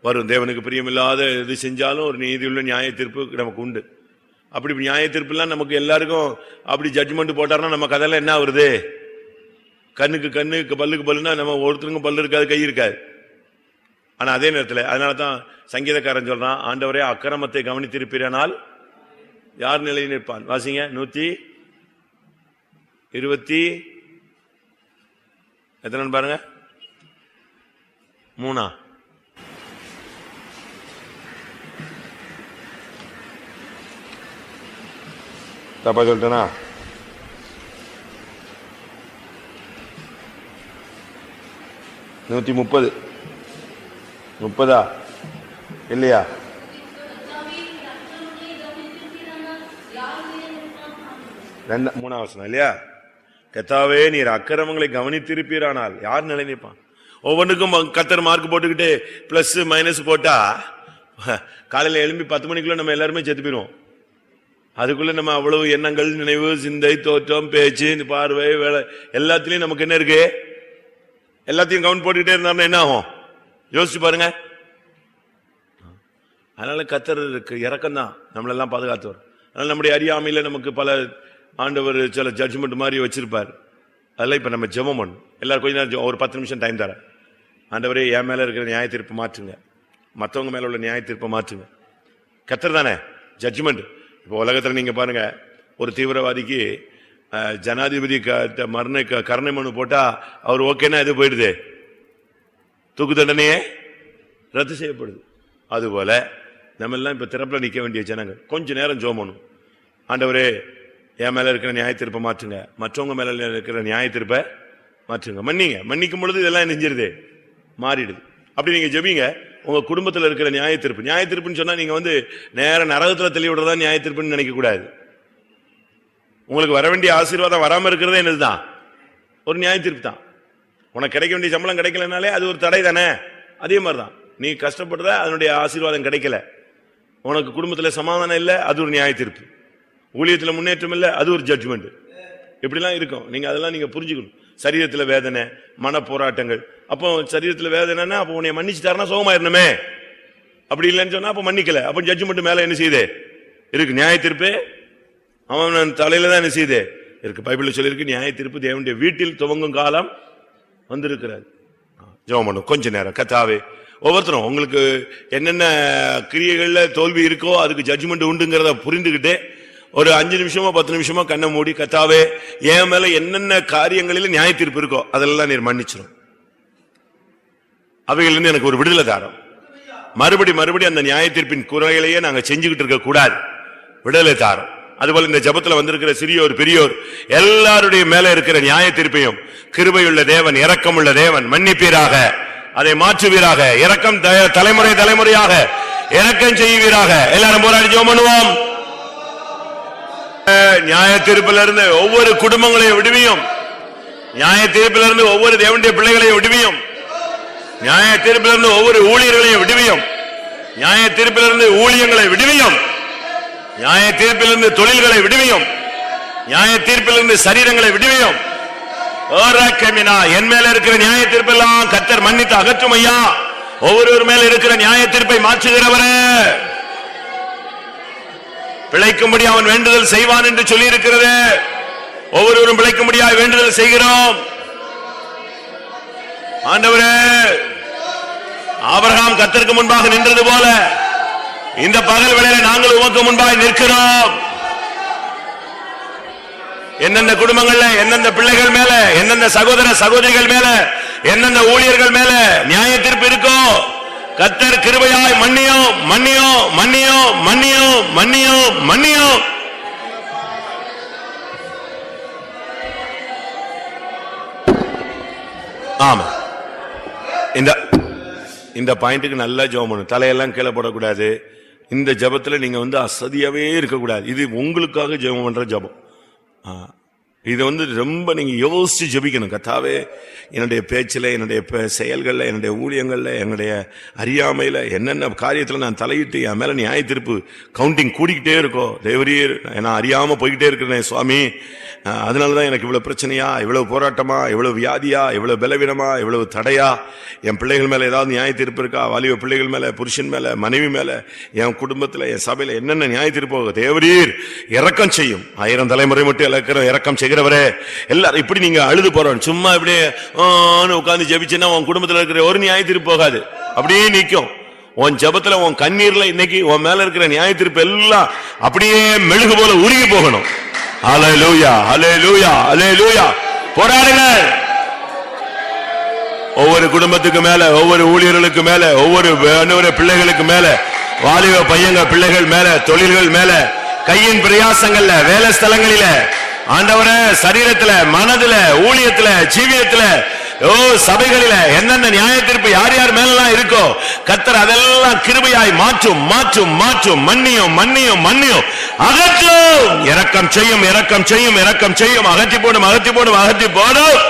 வரும். தேவனுக்கு பிரியமில்லாத இது செஞ்சாலும் ஒரு நீதியுள்ள நியாய தீர்ப்பு நமக்கு உண்டு. அப்படி நியாய தீர்ப்புலாம் நமக்கு எல்லாருக்கும் அப்படி ஜட்ஜ்மெண்ட் போட்டாருன்னா நம்ம கதையெல்லாம் என்ன வருது? கண்ணுக்கு கண்ணு, பல்லுக்கு பல்லுன்னா நம்ம ஒருத்தருக்கும் பல்லு இருக்காது, கை இருக்காது. ஆனா அதே நேரத்தில் அதனாலதான் சங்கீதக்காரன் சொல்றான், ஆண்டவரே அக்கிரமத்தை கவனித்திருப்பீரானால் யார் நிலை நிற்பான்? வாசிங்க 120 எத்தனை பாருங்க, 3 தப்பா சொல்லிட்டேனா? 130 இல்லையா? மூணாவது வசனம் இல்லையா? கர்த்தாவே நீர் அக்கிரமங்களை கவனித்திருப்பீரானால் யார் நிலை நிற்பான்? ஒவ்வொன்றுக்கும் கர்த்தர் மார்க் போட்டுக்கிட்டு பிளஸ் மைனஸ் போட்டா காலையில எழும்பி 10 மணிக்குள்ள நம்ம எல்லாருமே செத்து போயிருவோம். அதுக்குள்ள நம்ம அவ்வளவு எண்ணங்கள், நினைவு, சிந்தை, தோற்றம், பேச்சு, பார்வை, வேலை எல்லாத்திலையும் நமக்கு என்ன இருக்கு? எல்லாத்தையும் கவுண்ட் போட்டுக்கிட்டே இருந்தாருன்னா என்ன ஆகும்? யோசிச்சு பாருங்க. அதனால கர்த்தர் இறக்கம் தான் நம்மளெல்லாம் பாதுகாத்தவர். அதனால நம்முடைய அறியாமையில நமக்கு பல ஆண்டவர் சில ஜட்ஜ்மெண்ட் மாதிரி வச்சிருப்பார். அதெல்லாம் இப்ப நம்ம ஜெபம் பண்ணணும். எல்லாரும் கொஞ்ச நேரம் ஒரு 10 நிமிஷம் டைம் தரேன். ஆண்டவரே என் மேல இருக்கிற நியாய தீர்ப்பு மாற்றுங்க, மற்றவங்க மேல உள்ள நியாய தீர்ப்பை மாற்றுங்க. கர்த்தர் தானே ஜட்ஜ்மெண்ட். இப்போ உலகத்துல நீங்க பாருங்க, ஒரு தீவிரவாதிக்கு ஜனாதிபதி கருணை மனு போட்டா அவர் ஓகேன்னா இது போயிடுது, தூக்கு தண்டனையே ரத்து செய்யப்படுது. அதுபோல நம்ம எல்லாம் இப்ப திறப்புல நிக்க வேண்டிய ஜனங்கள் கொஞ்ச நேரம் ஜெபம் பண்ணணும். ஆண்டவரே என் மேல இருக்கிற நியாய தீர்ப்பை மாற்றுங்க, மற்றவங்க மேல இருக்கிற நியாய தீர்ப்பை மாற்றுங்க. மன்னிங்க. மன்னிக்கும் பொழுது இதெல்லாம் நெஞ்சிருது, மாறிடுது. அப்படி நீங்க ஜெபிங்க. உங்க குடும்பத்தில் இருக்கிற நியாய தீர்ப்பு, நியாய தீர்ப்புன்னு சொன்னா நீங்க வந்து நேர நரகத்துல தெளிவு விடுறதா நியாய தீர்ப்புன்னு நினைக்க கூடாது. உங்களுக்கு வர வேண்டிய ஆசீர்வாதம் வராம இருக்கிறதே என்னதுதான்? ஒரு நியாய தீர்ப்பு தான். உனக்கு கிடைக்க வேண்டிய சம்பளம் கிடைக்கலனாலே அது ஒரு தடை தானே. அதே மாதிரிதான் நீ கஷ்டப்படுற, அதனுடைய ஆசீர்வாதம் கிடைக்கல, உனக்கு குடும்பத்துல சமாதானம் இல்லை, அது ஒரு நியாய தீர்ப்பு. ஊழியத்துல முன்னேற்றம் இல்லை, அது ஒரு ஜட்ஜ்மெண்ட். இப்படிலாம் இருக்கும். நீங்க அதெல்லாம் நீங்க புரிஞ்சுக்கணும். சரீரத்துல வேதனை, மன போராட்டங்கள். அப்போ சரீரத்துல வேதனைன்னா அப்போ உன்னை மன்னிச்சுட்டாருன்னா சுகமாயிருணுமே. அப்படி இல்லைன்னு சொன்னா அப்ப மன்னிக்கல, அப்ப ஜட்ஜ்மெண்ட் மேல என்ன செய்யுது இருக்கு? நியாய தீர்ப்பு அவன் தலையில தான் என்ன செய்யுது இருக்கு. பைபிள்ல சொல்லியிருக்கு, நியாய தீர்ப்பு தேவனுடைய வீட்டில் துவங்கும் காலம் வந்திருக்கிறது. ஜெபம் பண்ணும் கொஞ்ச நேரம். கர்த்தாவே ஒவ்வொருத்தரும் உங்களுக்கு என்னென்ன கிரியைகள்ல தோல்வி இருக்கோ அதுக்கு ஜட்ஜ்மெண்ட் உண்டுங்கிறத புரிந்துகிட்டு ஒரு 5 நிமிஷமோ 10 நிமிஷமோ கண்ணை மூடி, கர்த்தாவே என் மேல என்னென்ன காரியங்களில் நியாய தீர்ப்பு இருக்கோ அதெல்லாம் நீர் மன்னிச்சிடும், அவைகளிலிருந்து எனக்கு ஒரு விடுதலை தாரும். மறுபடி அந்த நியாய தீர்ப்பின் குறைகளையே நாங்க செஞ்சுக்கிட்டு இருக்க கூடாது, விடுதலை தாரும். அதுபோல இந்த ஜபத்துல வந்திருக்கிற சிறியோர் பெரியோர் எல்லாருடைய மேல இருக்கிற நியாய தீர்ப்பையும் கிருபையுள்ள தேவன், இரக்கமுள்ள தேவன் மன்னிப்பீராக, அதை மாற்றுவீராக, இரக்கம் தலைமுறை தலைமுறையாக இரக்கம் செய்வீராக. எல்லாரும் போராடி ஜெபம் பண்ணுவோம். நியாய தீர்ப்பிலிருந்து ஒவ்வொரு குடும்பங்களையும் விடுவியும், நியாய தீர்ப்பிலிருந்து ஒவ்வொரு தேவனுடைய பிள்ளைகளையும் விடுவியும், நியாய தீர்ப்பிலிருந்து ஒவ்வொரு ஊழியர்களையும் விடுவியும், நியாய தீர்ப்பிலிருந்து ஊழியங்களை விடுவியும், நியாய தீர்ப்பிலிருந்து தொழில்களை விடுவியும், நியாய தீர்ப்பிலிருந்து சரீரங்களை விடுவியும். என் மேல இருக்கிற நியாய தீர்ப்பெல்லாம் கர்த்தர் மன்னித்து அகற்றும் ஐயா. ஒவ்வொருவர் மேல இருக்கிற நியாய தீர்ப்பை மாற்றுகிறவரே, பிழைக்கும்படி அவன் வேண்டுதல் செய்வான் என்று சொல்லி இருக்கிறது. ஒவ்வொருவரும் பிழைக்கும்படியாக வேண்டுதல் செய்கிறோம். ஆண்டவரே, ஆபிரகாம் கர்த்தருக்கு முன்பாக நின்றது போல இந்த பகல் வேளையில நாங்கள் உமக்கு முன்பாக நிற்கிறோம். எந்தெந்த குடும்பங்கள்ல, எந்தெந்த பிள்ளைகள் மேல, எந்தெந்த சகோதர சகோதரிகள் மேல, எந்தெந்த ஊழியர்கள் மேல நியாய தீர்ப்பு இருக்கோ கர்த்தர் கிருபையாய் மன்னியும் மன்னியும் மன்னியும் மன்னியும் மன்னியும் மன்னியும். ஆமா, இந்த பாயிண்ட்டுக்கு நல்லா ஜெபம் பண்ணணும். தலையெல்லாம் கீழே போடக்கூடாது. இந்த ஜபத்துல நீங்க அசதியாவே இருக்கக்கூடாது. இது உங்களுக்காக ஜெபம் பண்ற ஜபம். இது ரொம்ப நீங்க யோசிச்சு ஜெபிக்கணும். கர்த்தாவே, என்னுடைய பேச்சில், என்னுடைய செயல்கள்ல, என்னுடைய ஊழியங்கள்ல, என்னுடைய அறியாமையில என்னென்ன காரியத்துல நான் தலையிட்டு என் மேல நியாய தீர்ப்பு கவுண்டிங் கூடிக்கிட்டே இருக்கோம். தேவரீர், நான் அறியாம போய்கிட்டே இருக்கிறேன் சுவாமி. அதனாலதான் எனக்கு இவ்வளவு பிரச்சனையா, இவ்வளவு போராட்டமா, இவ்வளவு வியாதியா, இவ்வளவு பலவீனமா, இவ்வளவு தடையா, என் பிள்ளைகள் மேல ஏதாவது நியாய தீர்ப்பு இருக்கா, வாலிப பிள்ளைகள் மேல, புருஷன் மேல, மனைவி மேல, என் குடும்பத்துல, என் சபையில என்னென்ன நியாய தீர்ப்பு, தேவரீர் இரக்கம் செய்யும். 1000 தலைமுறை மட்டும் இரக்கம் செய்கிறவரே. எல்லாரும் இப்படி நீங்க அழுது போறோம், சும்மா இப்படியே உட்கார்ந்து ஜெபிச்சேன்னா உன் குடும்பத்துல இருக்கிற ஒரு நியாய தீர்ப்பு போகாது, அப்படியே நிக்கும். உன் ஜெபத்துல, உன் கண்ணீர்ல இன்னைக்கு உன் மேல இருக்கிற நியாய தீர்ப்பு எல்லாம் அப்படியே மெழுகு போல உருகி போகணும். ஹல்லேலூயா, ஹல்லேலூயா, ஹல்லேலூயா. போராடுங்கள். ஒவ்வொரு குடும்பத்துக்கு மேல, ஒவ்வொரு ஊழியர்களுக்கு மேல, ஒவ்வொரு பிள்ளைகளுக்கு மேல, வாலிப பையங்க பிள்ளைகள் மேல, தொழில்கள் மேல, கையின் பிரயாசங்கள்ல, வேலை ஸ்தலங்களில, ஆண்டவரே, சரீரத்துல, மனதுல, ஊழியத்துல, ஜீவியத்துல, சபைகளில என்னென்ன நியாய தீர்ப்பு யார் யார் மேலாம் இருக்கோ கர்த்தர் அதெல்லாம் கிருபையாய் மாற்றும், மாற்றும், மாற்றும். மன்னியும், மன்னியும், மன்னியும். அகற்றும். இரக்கம் செய்யும், இரக்கம் செய்யும், இரக்கம் செய்யும். அகற்றி போடும், அகற்றி போடும், அகற்றி போடும்.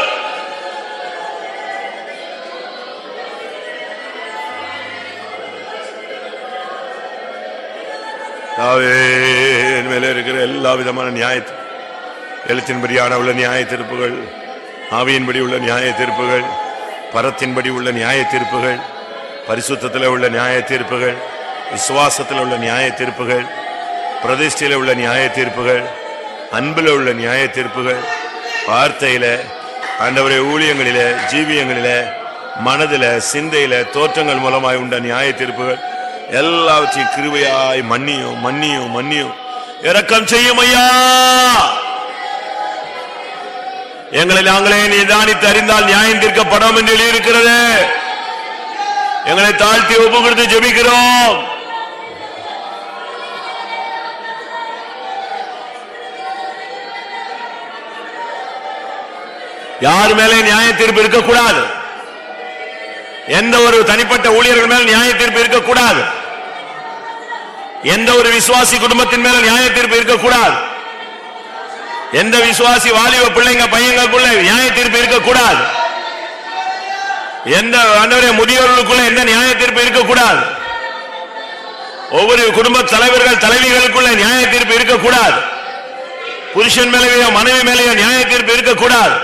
மேல இருக்கிற எல்லா விதமான நியாயத்தை, எழுத்தின்படியான உள்ள நியாய தீர்ப்புகள், ஆவியின்படி உள்ள நியாய தீர்ப்புகள், பரத்தின்படி உள்ள நியாய தீர்ப்புகள், பரிசுத்தத்தில் உள்ள நியாய தீர்ப்புகள், விசுவாசத்தில் உள்ள நியாய தீர்ப்புகள், பிரதிஷ்டையில உள்ள நியாய தீர்ப்புகள், அன்பில் உள்ள நியாய தீர்ப்புகள், வார்த்தையில, ஆண்டவரே, ஊழியங்களில, ஜீவியங்களில, மனதில, சிந்தையில, தோற்றங்கள் மூலமாய் உண்ட நியாய தீர்ப்புகள் எல்லாவற்றையும் கிருபையாய் மன்னியும், மன்னியும், மன்னியும். இரக்கம் செய்யும் ஐயா. எங்களை நாங்களே நிதானித்து அறிந்தால் நியாயம் தீர்க்கப்படும் என்று எழுதியிருக்கிறது. எங்களை தாழ்த்தி ஒப்பு கொடுத்து ஜெபிக்கிறோம். யார் மேலே நியாய தீர்ப்பு இருக்கக்கூடாது. எந்த ஒரு தனிப்பட்ட ஊழியர்கள் மேல் நியாய தீர்ப்பு இருக்கக்கூடாது. எந்த ஒரு விசுவாசி குடும்பத்தின் மேல நியாய தீர்ப்பு இருக்கக்கூடாது. எந்த விசுவாசி வாலிப பிள்ளைங்க பையங்களுக்குள்ள நியாய தீர்ப்பு இருக்கக்கூடாது. எந்த முதியோர்களுக்குள்ள எந்த நியாய தீர்ப்பு இருக்கக்கூடாது. ஒவ்வொரு குடும்ப தலைவர்கள் தலைவிகளுக்குள்ள நியாய தீர்ப்பு இருக்கக்கூடாது. புருஷன் மேலேயோ மனைவி மேலேயோ நியாய தீர்ப்பு இருக்கக்கூடாது.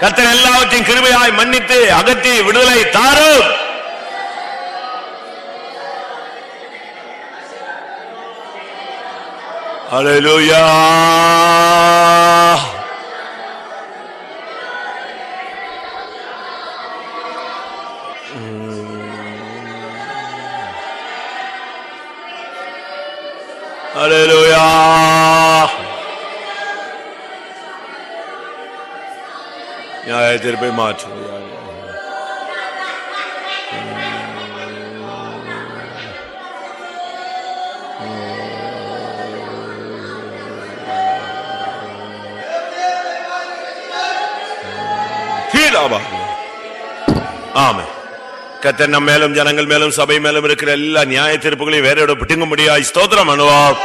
கர்த்தர் எல்லாவற்றையும் கிருபையாய் மன்னித்து அகற்றி விடுதலை தாரும். ஹல்லேலூயா. ஹல்லேலூயா. நியாய தீர்ப்பை மாற்றும். ஆமென். கர்த்தர் நம் மேலும் ஜனங்கள் மேலும் சபை மேலும் இருக்கிற எல்லா நியாய தீர்ப்புகளையும் வேற பிட்டுங்க முடியாது. ஸ்தோத்திரம் அனுபவம்.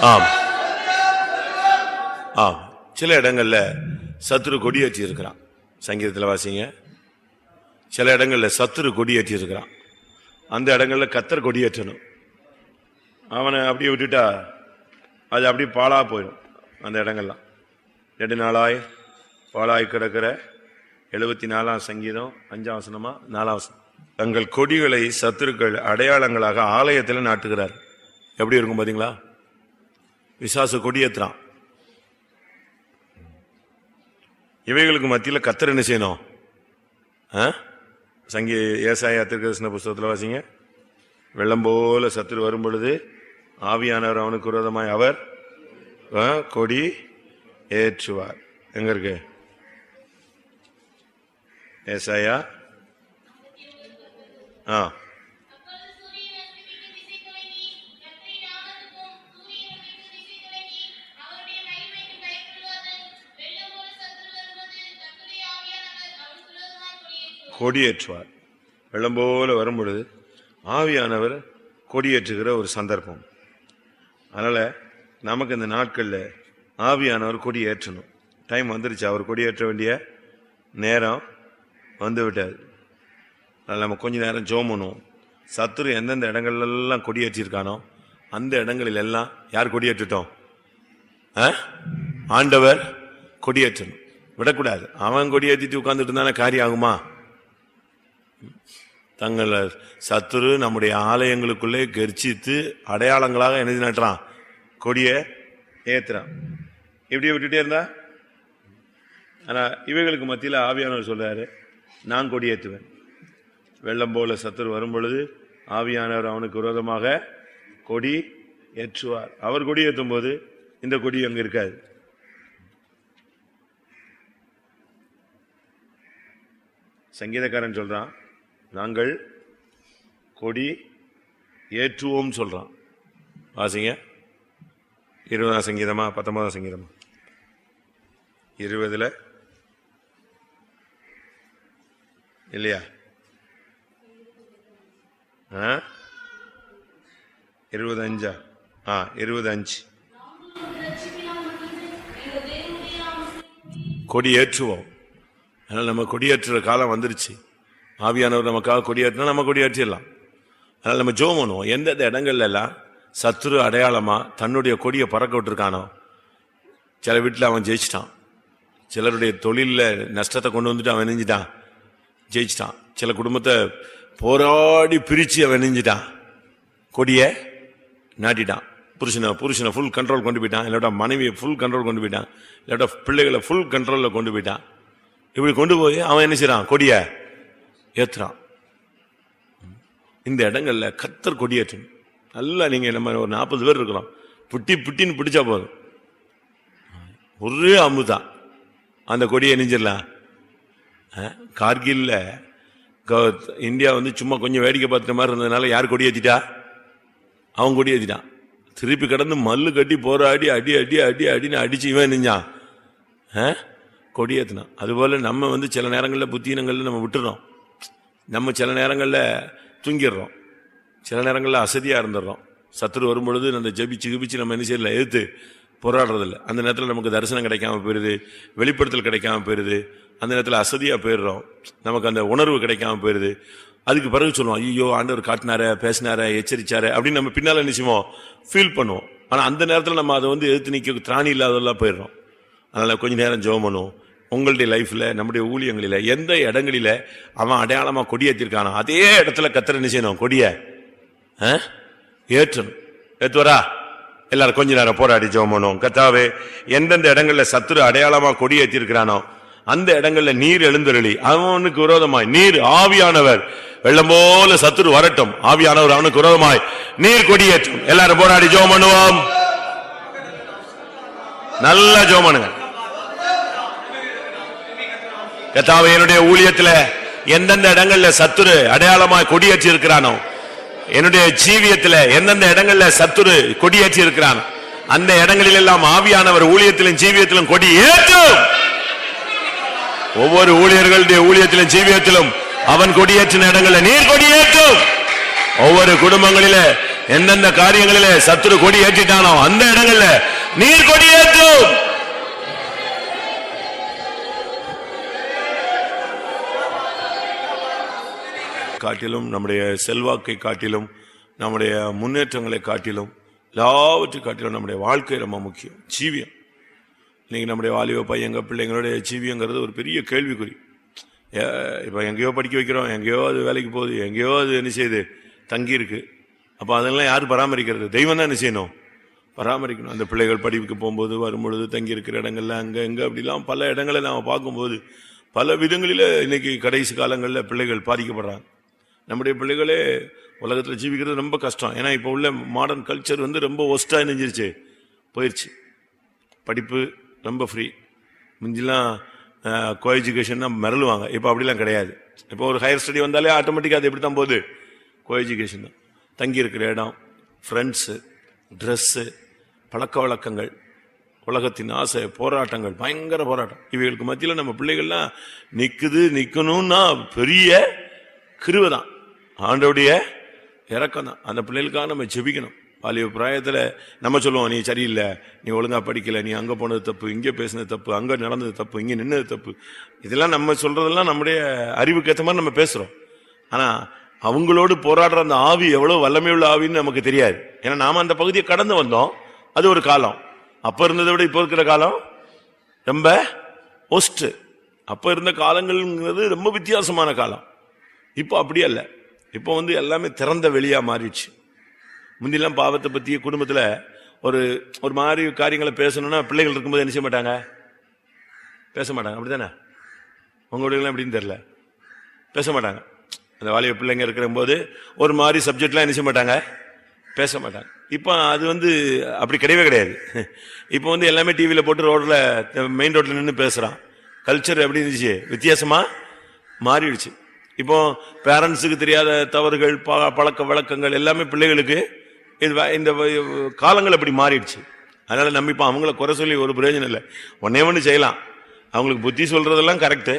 ஆம், ஆம். சில இடங்கள்ல சத்துரு கொடியேற்றி இருக்கிறான். சங்கீதத்தில் வாசிங்க. சில இடங்கள்ல சத்துரு கொடியேற்றி இருக்கிறான். அந்த இடங்கள்ல கர்த்தர் கொடியேற்றணும். அவனை அப்படியே விட்டுட்டா அது அப்படி பாழா போயிடும். அந்த இடங்கள்லாம் நெடுநாளாய் பாழாய் கிடக்கிற 74ஆம் சங்கீதம் 5ஆம் வசனமா 4ஆம் வசனம். தங்கள் கொடிகளை சத்துருக்கள் அடையாளங்களாக ஆலயத்தில் நாட்டுகிறார். எப்படி இருக்கும் பாத்தீங்களா? விசாச கொடியேற்றான். இவைகளுக்கு மத்தியில கர்த்தர் என்ன செய்யணும்? ஏசாயா தீர்க்கதரிசன புஸ்தகத்தில் வாசிங்க. வெள்ளம் போல சத்துரு வரும் பொழுது ஆவியானவர் அவனுக்கு விரோதமாய் அவர் கொடி ஏற்றுவார். எங்க இருக்கு? ஏசாயா கொடியேற்றுவார். வெள்ளம் போல வரும் பொழுது ஆவியானவர் கொடியேற்றுகிற ஒரு சந்தர்ப்பம். அதனால நமக்கு இந்த நாட்கள்ல ஆவியானவர் கொடியேற்றணும். டைம் வந்துருச்சு, அவர் கொடியேற்ற வேண்டிய நேரம் வந்து விட்டாது. அதனால நம்ம கொஞ்ச நேரம் ஜெபம் பண்ணுவோம். சத்துரு எந்தெந்த இடங்கள்லாம் கொடியேற்றிருக்கானோ அந்த இடங்களில் எல்லாம் யார் கொடியேற்றட்டும்? ஆண்டவர் கொடியேற்றணும், விடக்கூடாது. அவன் கொடியேற்றிட்டு உட்கார்ந்துட்டு இருந்தானே காரியம் ஆகுமா? தங்களை சத்துரு நம்முடைய ஆலயங்களுக்குள்ளே கெர்ச்சித்து அடையாளங்களாக எழுதி நட்டுறான், கொடிய ஏத்துறான். இப்படியே விட்டுட்டே இருந்தா, ஆனா இவைகளுக்கு மத்தியில் ஆவியானவர் சொல்றாரு, நான் கொடியேற்றுவேன். வெள்ளம் போல சத்துரு வரும் பொழுது ஆவியானவர் அவனுக்கு விரோதமாக கொடி ஏற்றுவார். அவர் கொடி ஏற்றும் போது இந்த கொடி அங்க இருக்காது. சங்கீதக்காரன் சொல்றான், நாங்கள் கொடி ஏற்றுவோம் சொல்றான். வாசிங்க, 20ஆம் சங்கீதமா 19ஆம் சங்கீதமா? 20 இல்லையா? 25 25 கொடி ஏற்றுவோம். அதனால நம்ம கொடியேற்றுற காலம் வந்துருச்சு. ஆவியானவர் நமக்காக கொடியேற்றினா நம்ம கொடியேற்றிடலாம். அதனால நம்ம ஜெபம் பண்ணுவோம். எந்தெந்த இடங்கள்ல எல்லாம் சத்துரு அடையாளமா தன்னுடைய கொடியை பறக்க விட்டுருக்கானோ, சில வீட்டில் அவன் ஜெயிச்சிட்டான், சிலருடைய தொழில நஷ்டத்தை கொண்டு வந்துட்டு அவன் நெஞ்சிட்டான், ஜெயிச்சிட்டான். சில குடும்பத்தை போராடி பிரிச்சு அவன் நெஞ்சிட்டான், கொடியை நாட்டிட்டான். புருஷனை ஃபுல் கண்ட்ரோல் கொண்டு போயிட்டான், இல்லாட்டா மனைவியை ஃபுல் கண்ட்ரோல் கொண்டு போயிட்டான், இல்லாட்டா பிள்ளைகளை ஃபுல் கண்ட்ரோல்ல கொண்டு போயிட்டான். இப்படி கொண்டு போய் அவன் என்ன செய்யறான்? கொடியை ஏத்துறான். இந்த இடங்கள்ல கர்த்தர் கொடியேற்றணும். நல்லா நீங்க நம்ம ஒரு 40 பேர் இருக்கிறோம், புட்டின்னு பிடிச்சா போதும், ஒரே அமுதான் அந்த கொடியை எரிஞ்சிடலாம். கார்கில்ல இந்தியா சும்மா கொஞ்சம் வேடிக்கை பார்த்துட்ட மாதிரி இருந்ததுனால யார் கொடியேற்றிட்டா? அவன் கொடியேற்றிட்டான். திருப்பி கடந்து மல்லு கட்டி போராடி அடி அடி அடி அடின்னு அடிச்சு இவன் நெஞ்சான், கொடியேற்றினான். அதுபோல நம்ம சில நேரங்களில் புத்தீனங்களில் நம்ம விட்டுறோம். நம்ம சில நேரங்களில் தூங்கிடுறோம், சில நேரங்களில் அசதியாக இருந்துடுறோம். சத்துரு வரும்பொழுது அந்த ஜெபிச்சு நம்ம என்ன செய்யல, எதிர்த்து போராடுறதில்ல. அந்த நேரத்தில் நமக்கு தரிசனம் கிடைக்காம போயிடுது, வெளிப்படுத்தல் கிடைக்காம போயிடுது. அந்த நேரத்தில் அசதியாக போயிடுறோம், நமக்கு அந்த உணர்வு கிடைக்காம போயிடுது. அதுக்கு பிறகு சொல்லுவோம், ஐயோ ஆண்டவர் காட்டினார, பேசினார, எச்சரிச்சார அப்படின்னு நம்ம பின்னால் நிச்சயமோ ஃபீல் பண்ணுவோம். ஆனால் அந்த நேரத்தில் நம்ம அதை எதிர்த்து நிற்க திராணி இல்லாதெல்லாம் போயிடுறோம். அதனால் கொஞ்சம் நேரம் ஜெபம் பண்ணுவோம். உங்களுடைய லைஃப்ல, நம்முடைய ஊழியங்களில எந்த இடங்களில அவன் அடையாளமா கொடியேற்றிருக்கானோ அதே இடத்துல கர்த்தர் என்ன செய்யணும்? கொடிய ஏற்றணும். ஏத்துவரா? எல்லாரும் கொஞ்ச நேரம் போராடி ஜெபம் பண்ணுவோம். கர்த்தாவே, எந்தெந்த இடங்கள்ல சத்துரு அடையாளமா கொடியேற்றிருக்கிறானோ அந்த இடங்கள்ல நீர் எழுந்தருளி அவனுக்கு விரோதமாய் நீர் ஆவியானவர் வெள்ளம் போல சத்துரு வரட்டும், ஆவியானவர் அவனுக்கு விரோதமாய் நீர் கொடியேற்றும். எல்லாரும் போராடி ஜெபம் பண்ணுவோம். நல்லா ஜெபம் பண்ணுங்க. கர்த்தாவே, என்னுடைய ஊழியத்துல எந்தெந்த இடங்கள்ல சத்துரு அடையாளமாய் கொடியேற்றி இருக்கிறானோ, என்னுடைய ஜீவியத்துல எந்தெந்த இடங்கள்ல சத்துரு கொடியேற்றி இருக்கிறானோ அந்த இடங்களில் எல்லாம் ஆவியானவர் ஊழியத்திலும் ஜீவியத்திலும் கொடி ஏற்றும். ஒவ்வொரு ஊழியர்களுடைய ஊழியத்திலும் ஜீவியத்திலும் அவன் கொடியேற்றின இடங்கள்ல நீர் கொடியேற்றும். ஒவ்வொரு குடும்பங்களில எந்தெந்த காரியங்களில சத்துரு கொடி ஏற்றிட்டானோ அந்த இடங்கள்ல நீர் கொடியேற்றும். காட்டிலும், நம்முடைய செல்வாக்கை காட்டிலும், நம்முடைய முன்னேற்றங்களை காட்டிலும், எல்லாவற்றை காட்டிலும் நம்முடைய வாழ்க்கை ரொம்ப முக்கியம். ஜீவியம். இன்னைக்கு நம்முடைய வாலிப பையங்க பிள்ளைங்களுடைய ஜீவியங்கிறது ஒரு பெரிய கேள்விக்குறி. இப்போ எங்கேயோ படிக்க வைக்கிறோம், எங்கேயோ அது வேலைக்கு போகுது, எங்கேயோ அது என்ன செய்யுது, தங்கி இருக்கு. அப்போ அதெல்லாம் யார் பராமரிக்கிறது? தெய்வம் தான் என்ன செய்யணும்? பராமரிக்கணும். அந்த பிள்ளைகள் படிப்புக்கு போகும்போது வரும்பொழுது தங்கி இருக்கிற இடங்கள்ல அங்கே எங்கே அப்படிலாம் பல இடங்களை நாம் பார்க்கும்போது பல விதங்களில் இன்னைக்கு கடைசி காலங்களில் பிள்ளைகள் பாதிக்கப்படுறாங்க. நம்முடைய பிள்ளைகளே உலகத்தில் ஜீவிக்கிறது ரொம்ப கஷ்டம். ஏன்னா இப்போ உள்ள மாடர்ன் கல்ச்சர் ரொம்ப ஒஸ்ட்டாக நெஞ்சிருச்சு, போயிடுச்சு. படிப்பு ரொம்ப ஃப்ரீ. முந்திலாம் கோ எஜுகேஷன் மிரளுவாங்க, இப்போ அப்படிலாம் கிடையாது. இப்போ ஒரு ஹையர் ஸ்டடி வந்தாலே ஆட்டோமேட்டிக்காக அது எப்படி தான் போகுது? கோ எஜுகேஷன் தான். தங்கி இருக்கிற இடம், ஃப்ரெண்ட்ஸு, ட்ரெஸ்ஸு, பழக்க வழக்கங்கள், உலகத்தின் ஆசை, போராட்டங்கள், பயங்கர போராட்டம். இவைகளுக்கு மத்தியில் நம்ம பிள்ளைகள்லாம் நிற்கணும்னா பெரிய கிருபை தான், ஆண்டவருடைய இறக்கம் தான். அந்த பிள்ளைகளுக்காக நம்ம ஜெபிக்கணும். வாலிப பிராயத்தில் நம்ம சொல்லுவோம், நீ சரியில்லை, நீ ஒழுங்கா படிக்கல, நீ அங்கே போனது தப்பு, இங்கே பேசினது தப்பு, அங்கே நடந்தது தப்பு, இங்கே நின்னது தப்பு. இதெல்லாம் நம்ம சொல்றதெல்லாம் நம்முடைய அறிவுக்கு ஏற்ற மாதிரி நம்ம பேசுறோம். ஆனா அவங்களோடு போராடுற அந்த ஆவி எவ்வளவு வல்லமையுள்ள ஆவின்னு நமக்கு தெரியாது. ஏன்னா நாம அந்த பகுதியை கடந்து வந்தோம். அது ஒரு காலம். அப்ப இருந்ததை விட இப்ப இருக்கிற காலம் ரொம்ப ஒஸ்ட். அப்ப இருந்த காலங்கள்ங்கிறது ரொம்ப வித்தியாசமான காலம். இப்போ அப்படி அல்ல. இப்போ எல்லாமே திறந்த வெளியா மாறிடுச்சு. முந்திலாம் பாவத்தை பத்தி குடும்பத்துல ஒரு மாதிரி காரியங்களை பேசணும்னா பிள்ளைகள் இருக்கும்போது என்ன செய்ய மாட்டாங்க? பேச மாட்டாங்க. அப்படித்தானே? உங்களுடைய எப்படின்னு தெரியல, பேச மாட்டாங்க. அந்த வாலிப பிள்ளைங்க இருக்கிற போது ஒரு மாதிரி சப்ஜெக்ட்லாம் என்ன செய்ய மாட்டாங்க? பேச மாட்டாங்க. இப்போ அது அப்படி கிடையவே கிடையாது. இப்போ எல்லாமே டிவியில போட்டு ரோட்ல, மெயின் ரோட்ல நின்று பேசுறான். கல்ச்சர் எப்படி இருந்துச்சு? வித்தியாசமா மாறிடுச்சு. இப்போ பேரண்ட்ஸுக்கு தெரியாத தவறுகள், பழக்க வழக்கங்கள் எல்லாமே பிள்ளைகளுக்கு இந்த காலங்கள் அப்படி மாறிடுச்சு. அதனால நம்ம இப்போ அவங்கள குறை சொல்லி ஒரு பிரயோஜனம் இல்லை. ஒண்ணு செய்யலாம், அவங்களுக்கு புத்தி சொல்றதெல்லாம் கரெக்டு.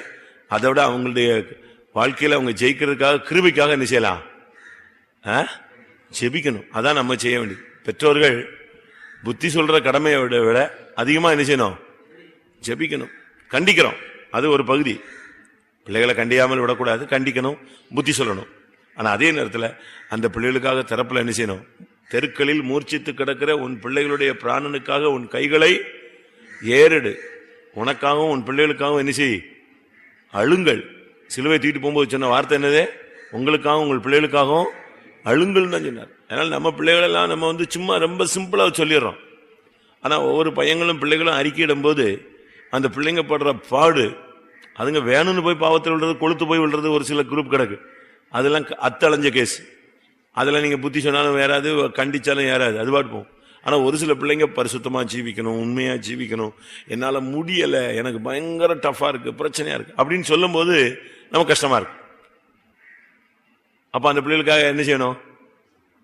அதை விட அவங்களுடைய வாழ்க்கையில அவங்க ஜெயிக்கிறதுக்காக, கிருபைக்காக என்ன செய்யலாம்? ஜெபிக்கணும். அதான் நம்ம செய்ய வேண்டியது. பெற்றோர்கள் புத்தி சொல்ற கடமையை விட அதிகமா என்ன செய்யணும்? ஜெபிக்கணும். கண்டிக்கிறோம், அது ஒரு பகுதி. பிள்ளைகளை கண்டியாமல் விடக்கூடாது, கண்டிக்கணும், புத்தி சொல்லணும். ஆனா அதே நேரத்தில் அந்த பிள்ளைகளுக்காக தரப்புல என்ன செய்யணும்? தெருக்களில் மூர்ச்சித்து கிடக்கிற உன் பிள்ளைகளுடைய பிராணனுக்காக உன் கைகளை ஏறிடு. உனக்காகவும் உன் பிள்ளைகளுக்காகவும் என்ன செய்? அழுங்கள். சிலுவை தூக்கிட்டு போகும்போது சொன்ன வார்த்தை என்னது? உங்களுக்காகவும் உங்கள் பிள்ளைகளுக்காகவும் அழுங்கள் தான் சொன்னார். அதனால நம்ம பிள்ளைகளெல்லாம் நம்ம சும்மா ரொம்ப சிம்பிளா சொல்லிடுறோம். ஆனா ஒவ்வொரு பையங்களும் பிள்ளைகளும் அறிக்கையிடும் போது அந்த பிள்ளைங்க படுற பாடு, அதுங்க வேணும்னு போய் பாவத்தில் விழுறது, கொளுத்து போய் விழுறது ஒரு சில குரூப் கிடக்கு. அதெல்லாம் அத்தளைஞ்ச கேஸ். அதெல்லாம் நீங்க புத்தி சொன்னாலும் வேறாது, கண்டிச்சாலும் ஏறாது, அது பாட்டு போகும். ஆனா ஒரு சில பிள்ளைங்க பரிசுத்தமா ஜீவிக்கணும், உண்மையா ஜீவிக்கணும், என்னால முடியல, எனக்கு பயங்கர டஃபா இருக்கு, பிரச்சனையா இருக்கு அப்படின்னு சொல்லும் போது நமக்கு கஷ்டமா இருக்கு. அப்ப அந்த பிள்ளைகளுக்காக என்ன செய்யணும்?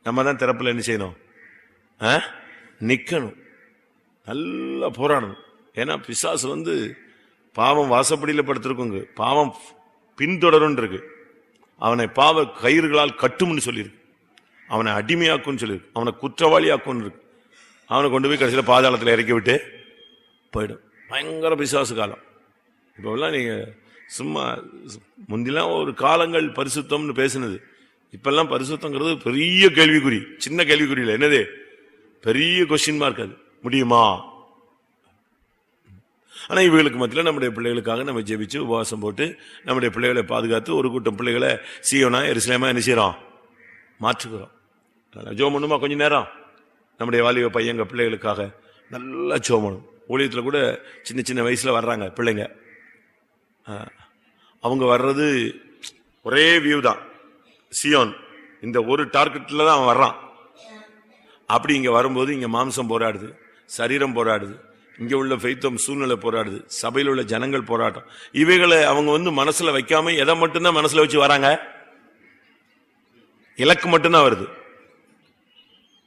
நம்ம தான் திறப்புல என்ன செய்யணும்? நிக்கணும், நல்லா போராடணும். ஏன்னா பிசாசு பாவம் வாசப்படியில படுத்திருக்குங்க, பாவம் பின்தொடரும் இருக்கு. அவனை பாவ கயிறுகளால் கட்டும்னு சொல்லியிருக்கு, அவனை அடிமையாக்குன்னு சொல்லியிருக்கு, அவனை குற்றவாளியாக்குன்னு இருக்கு. அவனை கொண்டு போய் கடைசியில் பாதாளத்தில் இறக்கி விட்டு போயிடும். பயங்கர பிசாசு காலம். இப்போல்லாம் நீங்க சும்மா முந்திலாம் ஒரு காலங்கள் பரிசுத்தம்னு பேசினது, இப்பெல்லாம் பரிசுத்தங்கிறது பெரிய கேள்விக்குறி. சின்ன கேள்விக்குறியில் என்னது? பெரிய கொஸ்டின் மார்க். அது முடியுமா? ஆனா இவங்களுக்கு மத்தியில் நம்முடைய பிள்ளைகளுக்காக நம்ம ஜெபிச்சு உபவாசம் போட்டு நம்முடைய பிள்ளைகளை பாதுகாத்து ஒரு கூட்டம் பிள்ளைகளை சீயோனா எருசலேமா என்ன செய்யறோம்? மாற்றுகிறோம். ஜெபம் பண்ணுமா? கொஞ்ச நேரம் நம்முடைய வாலிப பையங்க பிள்ளைகளுக்காக நல்லா ஜெபம் பண்ணும். ஊழியத்தில் கூட சின்ன சின்ன வயசுல வர்றாங்க பிள்ளைங்க. அவங்க வர்றது ஒரே வியூ தான், சியோன். இந்த ஒரு டார்கெட்ல தான் அவன் வர்றான். அப்படி இங்க வரும்போது இங்க மாம்சம் போராடுது, சரீரம் போராடுது, இங்க உள்ள ஃபெய்த்தம் சூழ்நிலை போராடுது, சபையில் உள்ள ஜனங்கள் போராட்டம். இவைகளை அவங்க மனசுல வைக்காம எதை மட்டும்தான் மனசுல வச்சு வராங்க? இலக்கு மட்டும்தான் வருது.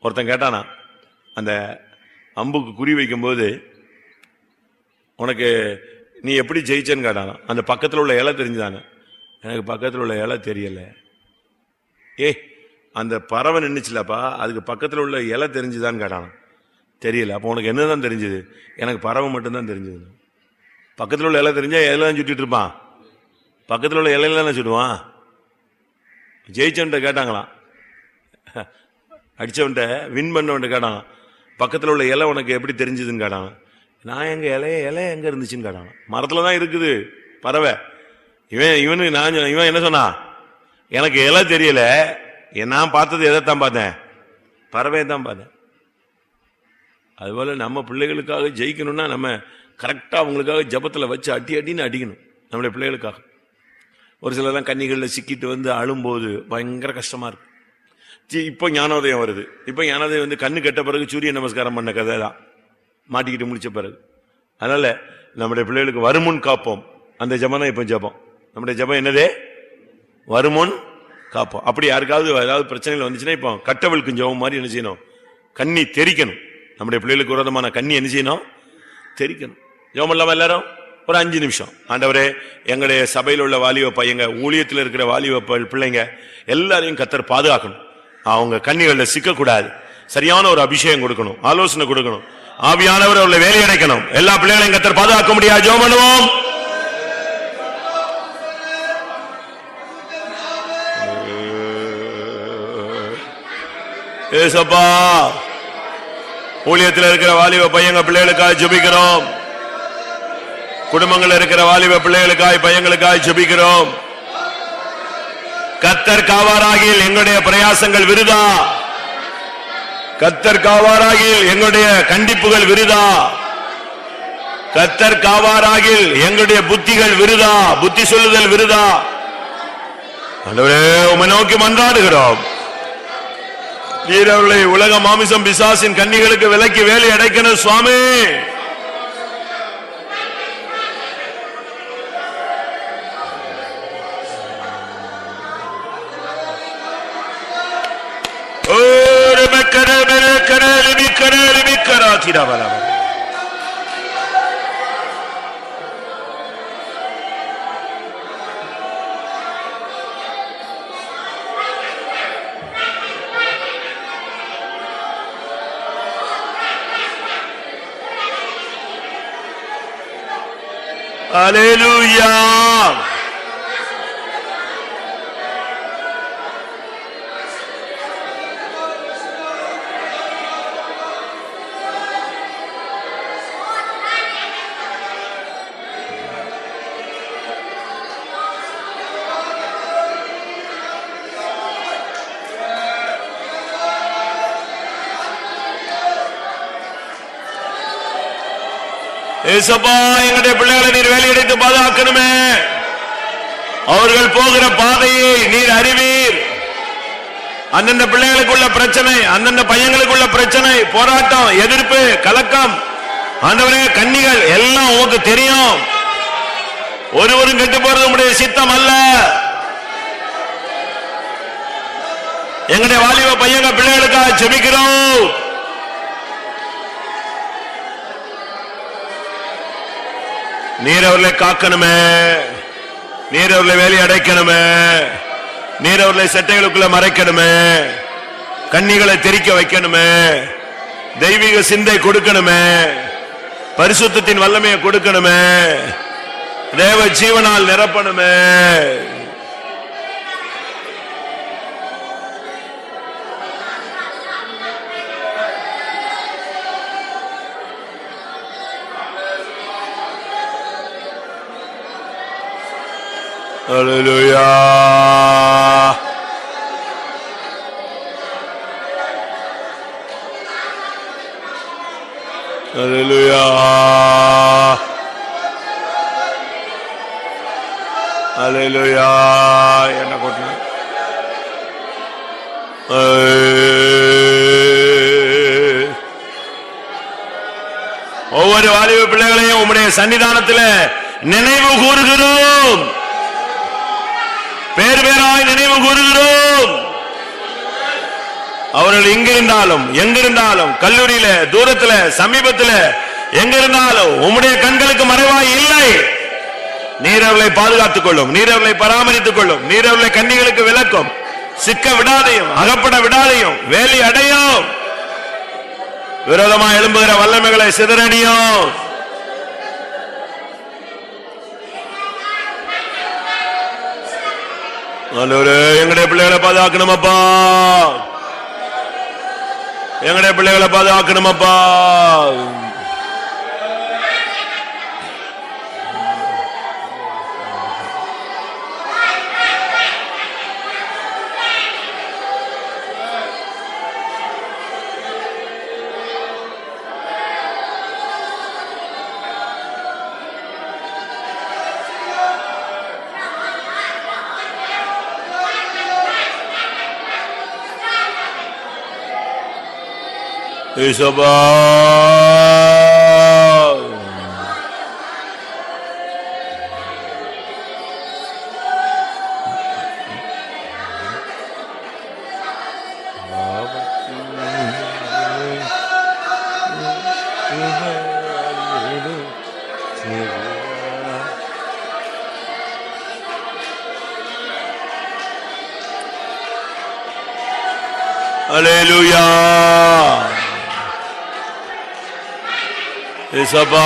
ஒருத்தன் கேட்டானா, அந்த அம்புக்கு குறி வைக்கும் போது உனக்கு நீ எப்படி ஜெயிச்சேன்னு கேட்டானா. அந்த பக்கத்தில் உள்ள இலை தெரிஞ்சுதானே? எனக்கு பக்கத்தில் உள்ள இலை தெரியல. அந்த பறவை நின்றுச்சுலப்பா, அதுக்கு பக்கத்தில் உள்ள இலை தெரிஞ்சுதான்னு கேட்டானா. தெரியல. அப்போ உனக்கு என்னதான் தெரிஞ்சது? எனக்கு பறவை மட்டும்தான் தெரிஞ்சது. பக்கத்தில் உள்ள இலை தெரிஞ்சா இலைதான் சுட்டிட்டு இருப்பான், பக்கத்தில் உள்ள இலையில தானே சுடுவான். ஜெயிச்சவன்ட்ட கேட்டாங்களாம், அடிச்சவன்ட்ட வின் பண்ணவன்ட்ட கேட்டாங்க, பக்கத்தில் உள்ள இலை உனக்கு எப்படி தெரிஞ்சதுன்னு கேட்டாங்க. நான் எங்க இலை எங்க இருந்துச்சுன்னு கேட்டாங்க. மரத்துல தான் இருக்குது பறவை. இவன் என்ன சொன்னா? எனக்கு இலை தெரியல, நான் பார்த்தது எதைத்தான் பார்த்தேன்? பறவையை தான் பார்த்தேன். அதுபோல நம்ம பிள்ளைகளுக்காக ஜெயிக்கணும்னா நம்ம கரெக்டா அவங்களுக்காக ஜபத்துல வச்சு அடின்னு அடிக்கணும் நம்முடைய பிள்ளைகளுக்காக. ஒரு சிலர்லாம் கன்னிகளில் சிக்கிட்டு அழும்போது பயங்கர கஷ்டமா இருக்கு. இப்போ ஞானோதயம் வருது. இப்போ ஞானோதயம் கண்ணு கெட்ட பிறகு சூரிய நமஸ்காரம் பண்ண கதை தான், மாட்டிக்கிட்டு முடிச்ச பிறகு. அதனால நம்முடைய பிள்ளைகளுக்கு வருமுன் காப்போம், அந்த ஜபம் தான் இப்போ ஜபம். நம்முடைய ஜபம் என்னதே? வருமுன் காப்போம். அப்படி யாருக்காவது ஏதாவது பிரச்சனைகள் வந்துச்சுன்னா இப்போ கட்டவிழ்க்கும் ஜபம் மாதிரி என்ன செய்யணும்? கண்ணி தெரிக்கணும். நம்முடைய பிள்ளைகளுக்கு விரோதமான கண்ணி என்ன செய்யணும்? தெரிக்கணும். ஜபம் இல்லாம எல்லாரும் ஒரு 5 நிமிஷம், ஆண்டவரே எங்களுடைய சபையில் உள்ள வாலிப பையங்க, ஊழியத்தில் இருக்கிற வாலிப பிள்ளைங்க எல்லாரையும் கர்த்தர் பாதுகாக்கணும். அவங்க கண்ணிகள்ல சிக்க கூடாது. சரியான ஒரு அபிஷேகம் கொடுக்கணும், ஆலோசனை கொடுக்கணும். ஆவியானவர் அவர்களை வேலையடைக்கணும். எல்லா பிள்ளைகளையும் கர்த்தர் பாதுகாக்க முடியாது. ஜெபம் பண்ணுவோம். ஏசப்பா, ஊழியத்தில் இருக்கிற வாலிப பையங்க பிள்ளைகளுக்காக ஜெபிக்கிறோம். குடும்பங்கள் இருக்கிற வாலிப பிள்ளைகளுக்காய் பையங்களுக்காய் ஜெபிக்கிறோம். கர்த்தர் காவாராகில் எங்களுடைய பிரயாசங்கள் விருதா. கர்த்தர் காவாராகில் எங்களுடைய கண்டிப்புகள் விருதா. கர்த்தர் காவாராகில் எங்களுடைய புத்திகள் விருதா, புத்தி சொல்லுதல் விருதா. ஆண்டவரே, உம்மை நோக்கி மன்றாடுகிறோம். நீர் அவர்களை உலக மாமிசம் பிசாசின் கன்னிகளுக்கு விலக்கி வேலை அடைக்கணும் சுவாமி. Hallelujah. ஏசப்பா, எங்களுடைய பிள்ளைகளை நீர் வேலையடைத்து பாதுகாக்கணுமே. அவர்கள் போகிற பாதையை நீர் அறிவீர். அந்தந்த பிள்ளைகளுக்குள்ள பிரச்சனை, அந்தந்த பையங்களுக்குள்ள பிரச்சனை, போராட்டம், எதிர்ப்பு, கலக்கம், ஆண்டவரே கன்னிகள் எல்லாம் உமக்கு தெரியும். ஒருவரும் கெட்டு போறது உம்முடைய சித்தம் அல்ல. எங்களுடைய வாலிப பையங்க பிள்ளைகளுக்காக ஜெபிக்கிறோம். நீர் அவர்களை காக்கணுமே, நீர் அவர்களை வேலை அடைக்கணுமே, நீர் அவர்களை சட்டைகளுக்குள்ள மறைக்கணுமே, கன்னிகளை தெரிக்க வைக்கணுமே, தெய்வீக சிந்தை கொடுக்கணுமே, பரிசுத்தத்தின் வல்லமையை கொடுக்கணுமே, தேவ ஜீவனால் நிரப்பணுமே. Hallelujah. Hallelujah. Hallelujah. என்ன கொட்டணும்? ஒவ்வொரு வாலிப பிள்ளைகளையும் உம்முடைய சன்னிதானத்தில் நினைவு கூறுகிறோம். பேர் பேராய் நினைவு கூறுகிறோம். அவர்கள் எங்கிருந்தாலும் எங்கிருந்தாலும், கல்லூரியில, தூரத்துல, சமீபத்துல, எங்கிருந்தாலும் உம்முடைய கண்களுக்கு மறைவாய் இல்லை. நீர் அவர்களை பாதுகாத்துக் கொள்ளும், நீர் அவர்களை பராமரித்துக் கொள்ளும், நீர் அவர்களை கன்னிகளுக்கு விலக்கும். சிக்க விடாதையும், அகப்பட விடாதையும், வேலி அடையும். விரோதமாக எழும்புகிற வல்லமைகளை சிதறடியும். எங்களுடைய பிள்ளைகளை பாதுகாக்கணும் அப்பா, எங்களுடைய பிள்ளைகளை பாதுகாக்கணும் அப்பா. Isabah. அல்லேலூயா. இயேசப்பா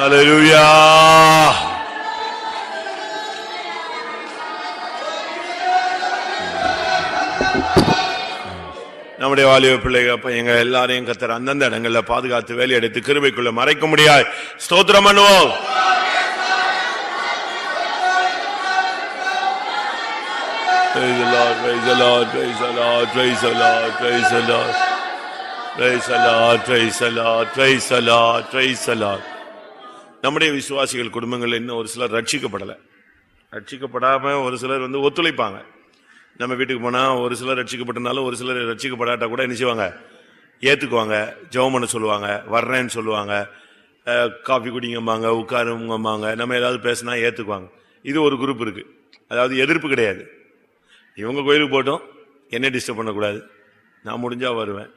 அல்லேலூயா. நம்முடைய வாலிப பிள்ளைகள் பையங்க எல்லாரையும் கர்த்தர் அந்தந்த இடங்கள்ல பாதுகாத்து வேலை எடுத்து கிருபைக்குள்ள மறைக்க முடியாது. ஸ்தோத்திரம் பண்ணுவோம். Praise the Lord, praise the Lord, praise the Lord, praise the Lord, praise the Lord, praise the Lord, praise the Lord, praise the Lord, praise the Lord. நம்முடைய விசுவாசிகள் குடும்பங்கள் இன்னும் ஒரு சிலர் ரட்சிக்கப்படலை. ரட்சிக்கப்படாம ஒரு சிலர் ஒத்துழைப்பாங்க. நம்ம வீட்டுக்கு போனா ஒரு சிலர் ரட்சிக்கப்பட்டனாலும் ஒரு சிலர் ரட்சிக்கப்படாட்டா கூட என்ன செய்வாங்க, ஏத்துக்குவாங்க, ஜெபம் பண்ண சொல்லுவாங்க, வர்றேன்னு சொல்லுவாங்க, காஃபி குடிங்கம்பாங்க, உட்காருங்கம்பாங்க, நம்ம ஏதாவது பேசினா ஏத்துக்குவாங்க. இது ஒரு குரூப் இருக்கு. அதாவது எதிர்ப்பு கிடையாது. இவங்க கோயிலுக்கு போட்டோம், என்ன டிஸ்டர்ப் பண்ணக்கூடாது, நான் முடிஞ்சா வருவேன்,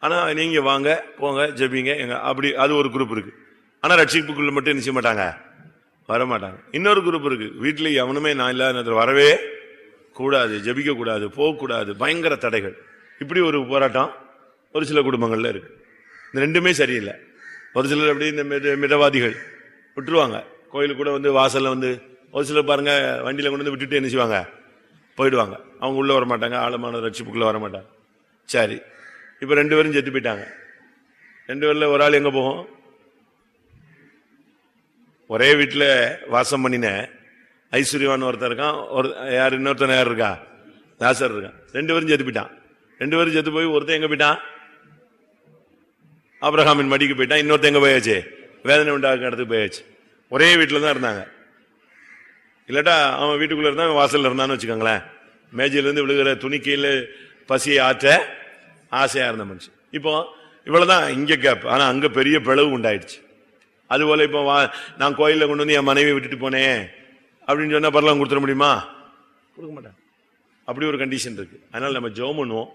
ஆனா நீங்க வாங்க போங்க ஜெபிங்க எங்க, அப்படி அது ஒரு குரூப் இருக்கு. ஆனா ரட்சிப்புக்குள்ள மட்டும் என்ன செய்ய மாட்டாங்க, வரமாட்டாங்க. இன்னொரு குரூப் இருக்கு, வீட்டுல எவனுமே நான் இல்லாத வரவே கூடாது, ஜெபிக்க கூடாது, போகக்கூடாது, பயங்கர தடைகள். இப்படி ஒரு போராட்டம் ஒரு சில குடும்பங்கள்ல இருக்கு. இந்த ரெண்டுமே சரியில்லை. ஒரு சிலர் அப்படி இந்த மிதவாதிகள் விட்டுருவாங்க, கோயிலுக்கு கூட வாசல்ல ஒரு சிலர் பாருங்க வண்டியில கொண்டு விட்டுட்டு என்ன செய்வாங்க, போயிடுவாங்க. அவங்க உள்ள வரமாட்டாங்க, ஆழமான ரட்சிப்புக்குள்ள வரமாட்டாங்க. சரி, இப்ப 2 பேரும் செத்து போயிட்டாங்க. 2 பேர்ல ஒரு ஆள் எங்க போகும்? ஒரே வீட்டுல வாசம் பண்ணின ஐஸ்வர்யவான் ஒருத்தர் இருக்கான், யார் இன்னொருத்தன் யார் இருக்கா, லாசர் இருக்கான். 2 பேரும் செத்து போயிட்டான். 2 பேரும் செத்து போய் ஒருத்தன் எங்க போயிட்டான், ஆபிரகாமின் மடிக்கு போயிட்டான். இன்னொருத்தன் எங்க போயாச்சு, வேதனை உண்டாக்க இடத்துக்கு போயாச்சு. ஒரே வீட்டுல தான் இருந்தாங்க. இல்லாட்டா அவன் வீட்டுக்குள்ள இருந்தா வாசல்ல இருந்தான்னு வச்சுக்கோங்களேன், மேஜையில இருந்து விழுகிற துணிக்கையில பசியை ஆற்ற ஆசையா இருந்த மனுஷன். இப்போ இவ்வளவுதான் இங்க கேப். ஆனா அங்க பெரிய பிளவு உண்டாயிடுச்சு. அதுபோல இப்போ நான் கோயில கொண்டு என் மனைவியை விட்டுட்டு போனேன் அப்படின்னு சொன்னா பரவாயில்ல கொடுத்துட முடியுமா? கொடுக்க மாட்டாங்க. அப்படி ஒரு கண்டிஷன் இருக்கு. அதனால நம்ம ஜெபம் பண்ணுவோம்.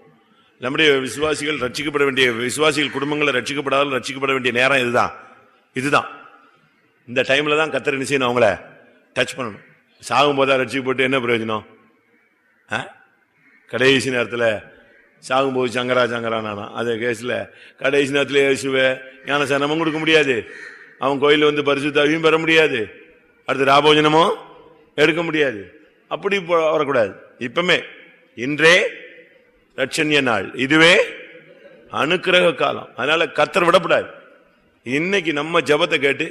நம்முடைய விசுவாசிகள் ரட்சிக்கப்பட வேண்டிய, விசுவாசிகள் குடும்பங்களை ரட்சிக்கப்படாத ரட்சிக்கப்பட வேண்டிய நேரம் இதுதான். இந்த டைம்ல தான் கர்த்தர் என்ன செய்யணும், அவங்கள டச் பண்ணணும். சாகும் போதா ரட்சிக்கப்பட்டு என்ன பிரயோஜனம்? கடைசி நேரத்தில் சாகும்போது சங்கரானா அதே கேஸ்ல கடைசி நேரத்தில் இயேசுவே ஞானஸ்நானமும் கொடுக்க முடியாது, அவன் கோயில பரிசுத்தாவியும் பெற முடியாது, அடுத்து ராபோஜனமும் எடுக்க முடியாது. அப்படி வரக்கூடாது. இப்பமே இன்றே ரட்சண்ய நாள், இதுவே அனுக்கிரக காலம். அதனால கர்த்தர் விடப்படாது. இன்னைக்கு நம்ம ஜெபத்தை கேட்டு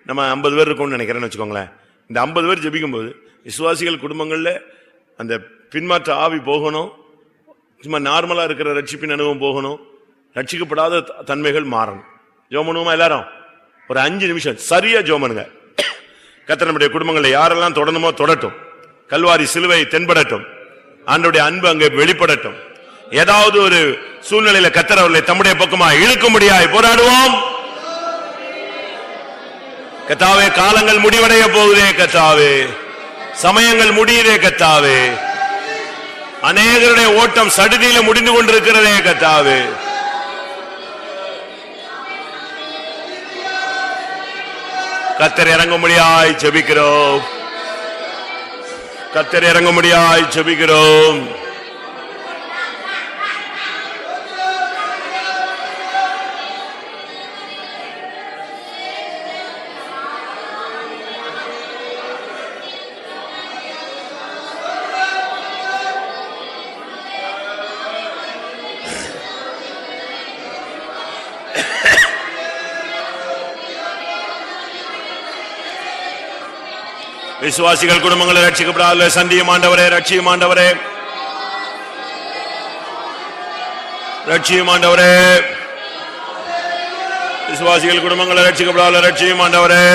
நம்ம 50 பேர் இருக்கோம்னு நினைக்கிறேன்னு வச்சுக்கோங்களேன். இந்த 50 பேர் ஜெபிக்கும் போது விசுவாசிகள் குடும்பங்கள்ல அந்த பின்மாற்ற ஆவி போகணும், சும்மா நார்மலா இருக்கிற ரட்சிப்பின் அனுபவம் போகணும், ரட்சிக்கப்படாத தன்மைகள் மாறணும். ஜெபம் பண்ணுவோமா எல்லாரும்? ஒரு 5 நிமிஷம் சரியா ஜெபம் பண்ணுங்க. கர்த்தர் நம்முடைய குடும்பங்களை யாரெல்லாம் தொடணுமோ தொடட்டும், கல்வாரி சிலுவை தென்படட்டும், ஆண்டவருடைய அன்பு அங்கே வெளிப்படட்டும். ஏதாவது ஒரு சூழ்நிலையில கர்த்தர் அவர்களை தம்முடைய பக்கமா இழுக்க முடியாய் போராடுவோம். கர்த்தாவே, காலங்கள் முடிவடைய போகுதே கர்த்தாவே, சமயங்கள் முடியுதே கர்த்தாவே, அநேகருடைய ஓட்டம் சடுதியில முடிந்து கொண்டிருக்கிறதே கர்த்தாவே. கர்த்தர் இறங்கும்படியாய் ஜெபிக்கிறோம், கர்த்தர் இறங்கும்படியாய் ஜெபிக்கிறோம். விசுவாசிகள் குடும்பங்களை ரட்சிக்கப்படாத சந்தியும் ஆண்டவரே, ரட்சியும் ஆண்டவரே, ரட்சியும் ஆண்டவரே. விசுவாசிகள் குடும்பங்களை ரட்சிக்கப்படாத ரட்சியும் ஆண்டவரே.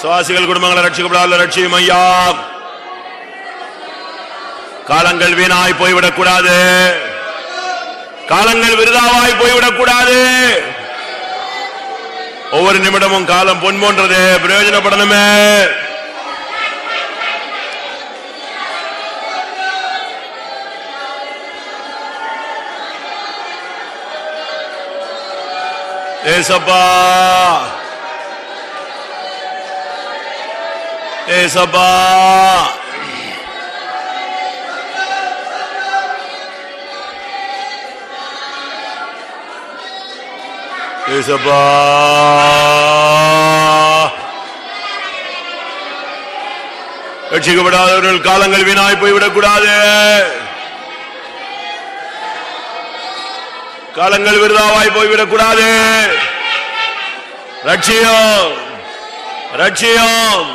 சுவாசிகள் குடும்பங்களை ரட்சிக்கப்படாத ரட்சியும் ஐயா. காலங்கள் வீணாய் போய்விடக் கூடாது, காலங்கள் விருதாவாய் போய்விடக் கூடாது. ஒவ்வொரு நிமிடமும் காலம் பொன் போன்றது, பிரயோஜனப்படணுமே. ஏசப்பா, ஏசப்பா, ஏசப்பா, ரட்சிக்கப்படாதவர்கள் காலங்கள் வீணாய் போய்விடக் கூடாது, காலங்கள் விருதாவாய் போய்விடக் கூடாது. ரட்சியம், ரட்சியம்,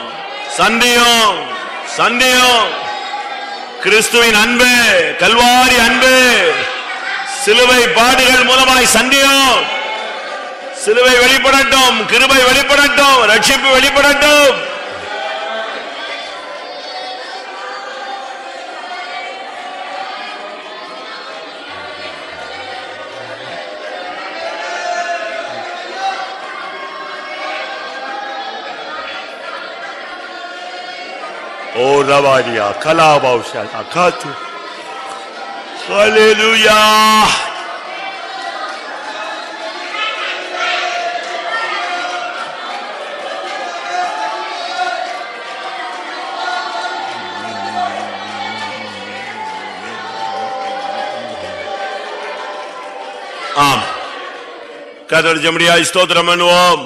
சந்தியம், சந்தியம். கிறிஸ்துவின் அன்பு, கல்வாரி அன்பு, சிலுவை பாடுகள் மூலமாய் சந்தியம். சிலுவை வெளிப்படட்டும், கிருபை வெளிப்படட்டும், ரட்சிப்பு வெளிப்படட்டும். ஓ ரவாரியா கலாபாவுஷா காத்து. ஹல்லேலூயா. ஆம், கர்த்தர் ஜெபடியாய் ஸ்தோத்திரம் பண்ணுவோம்.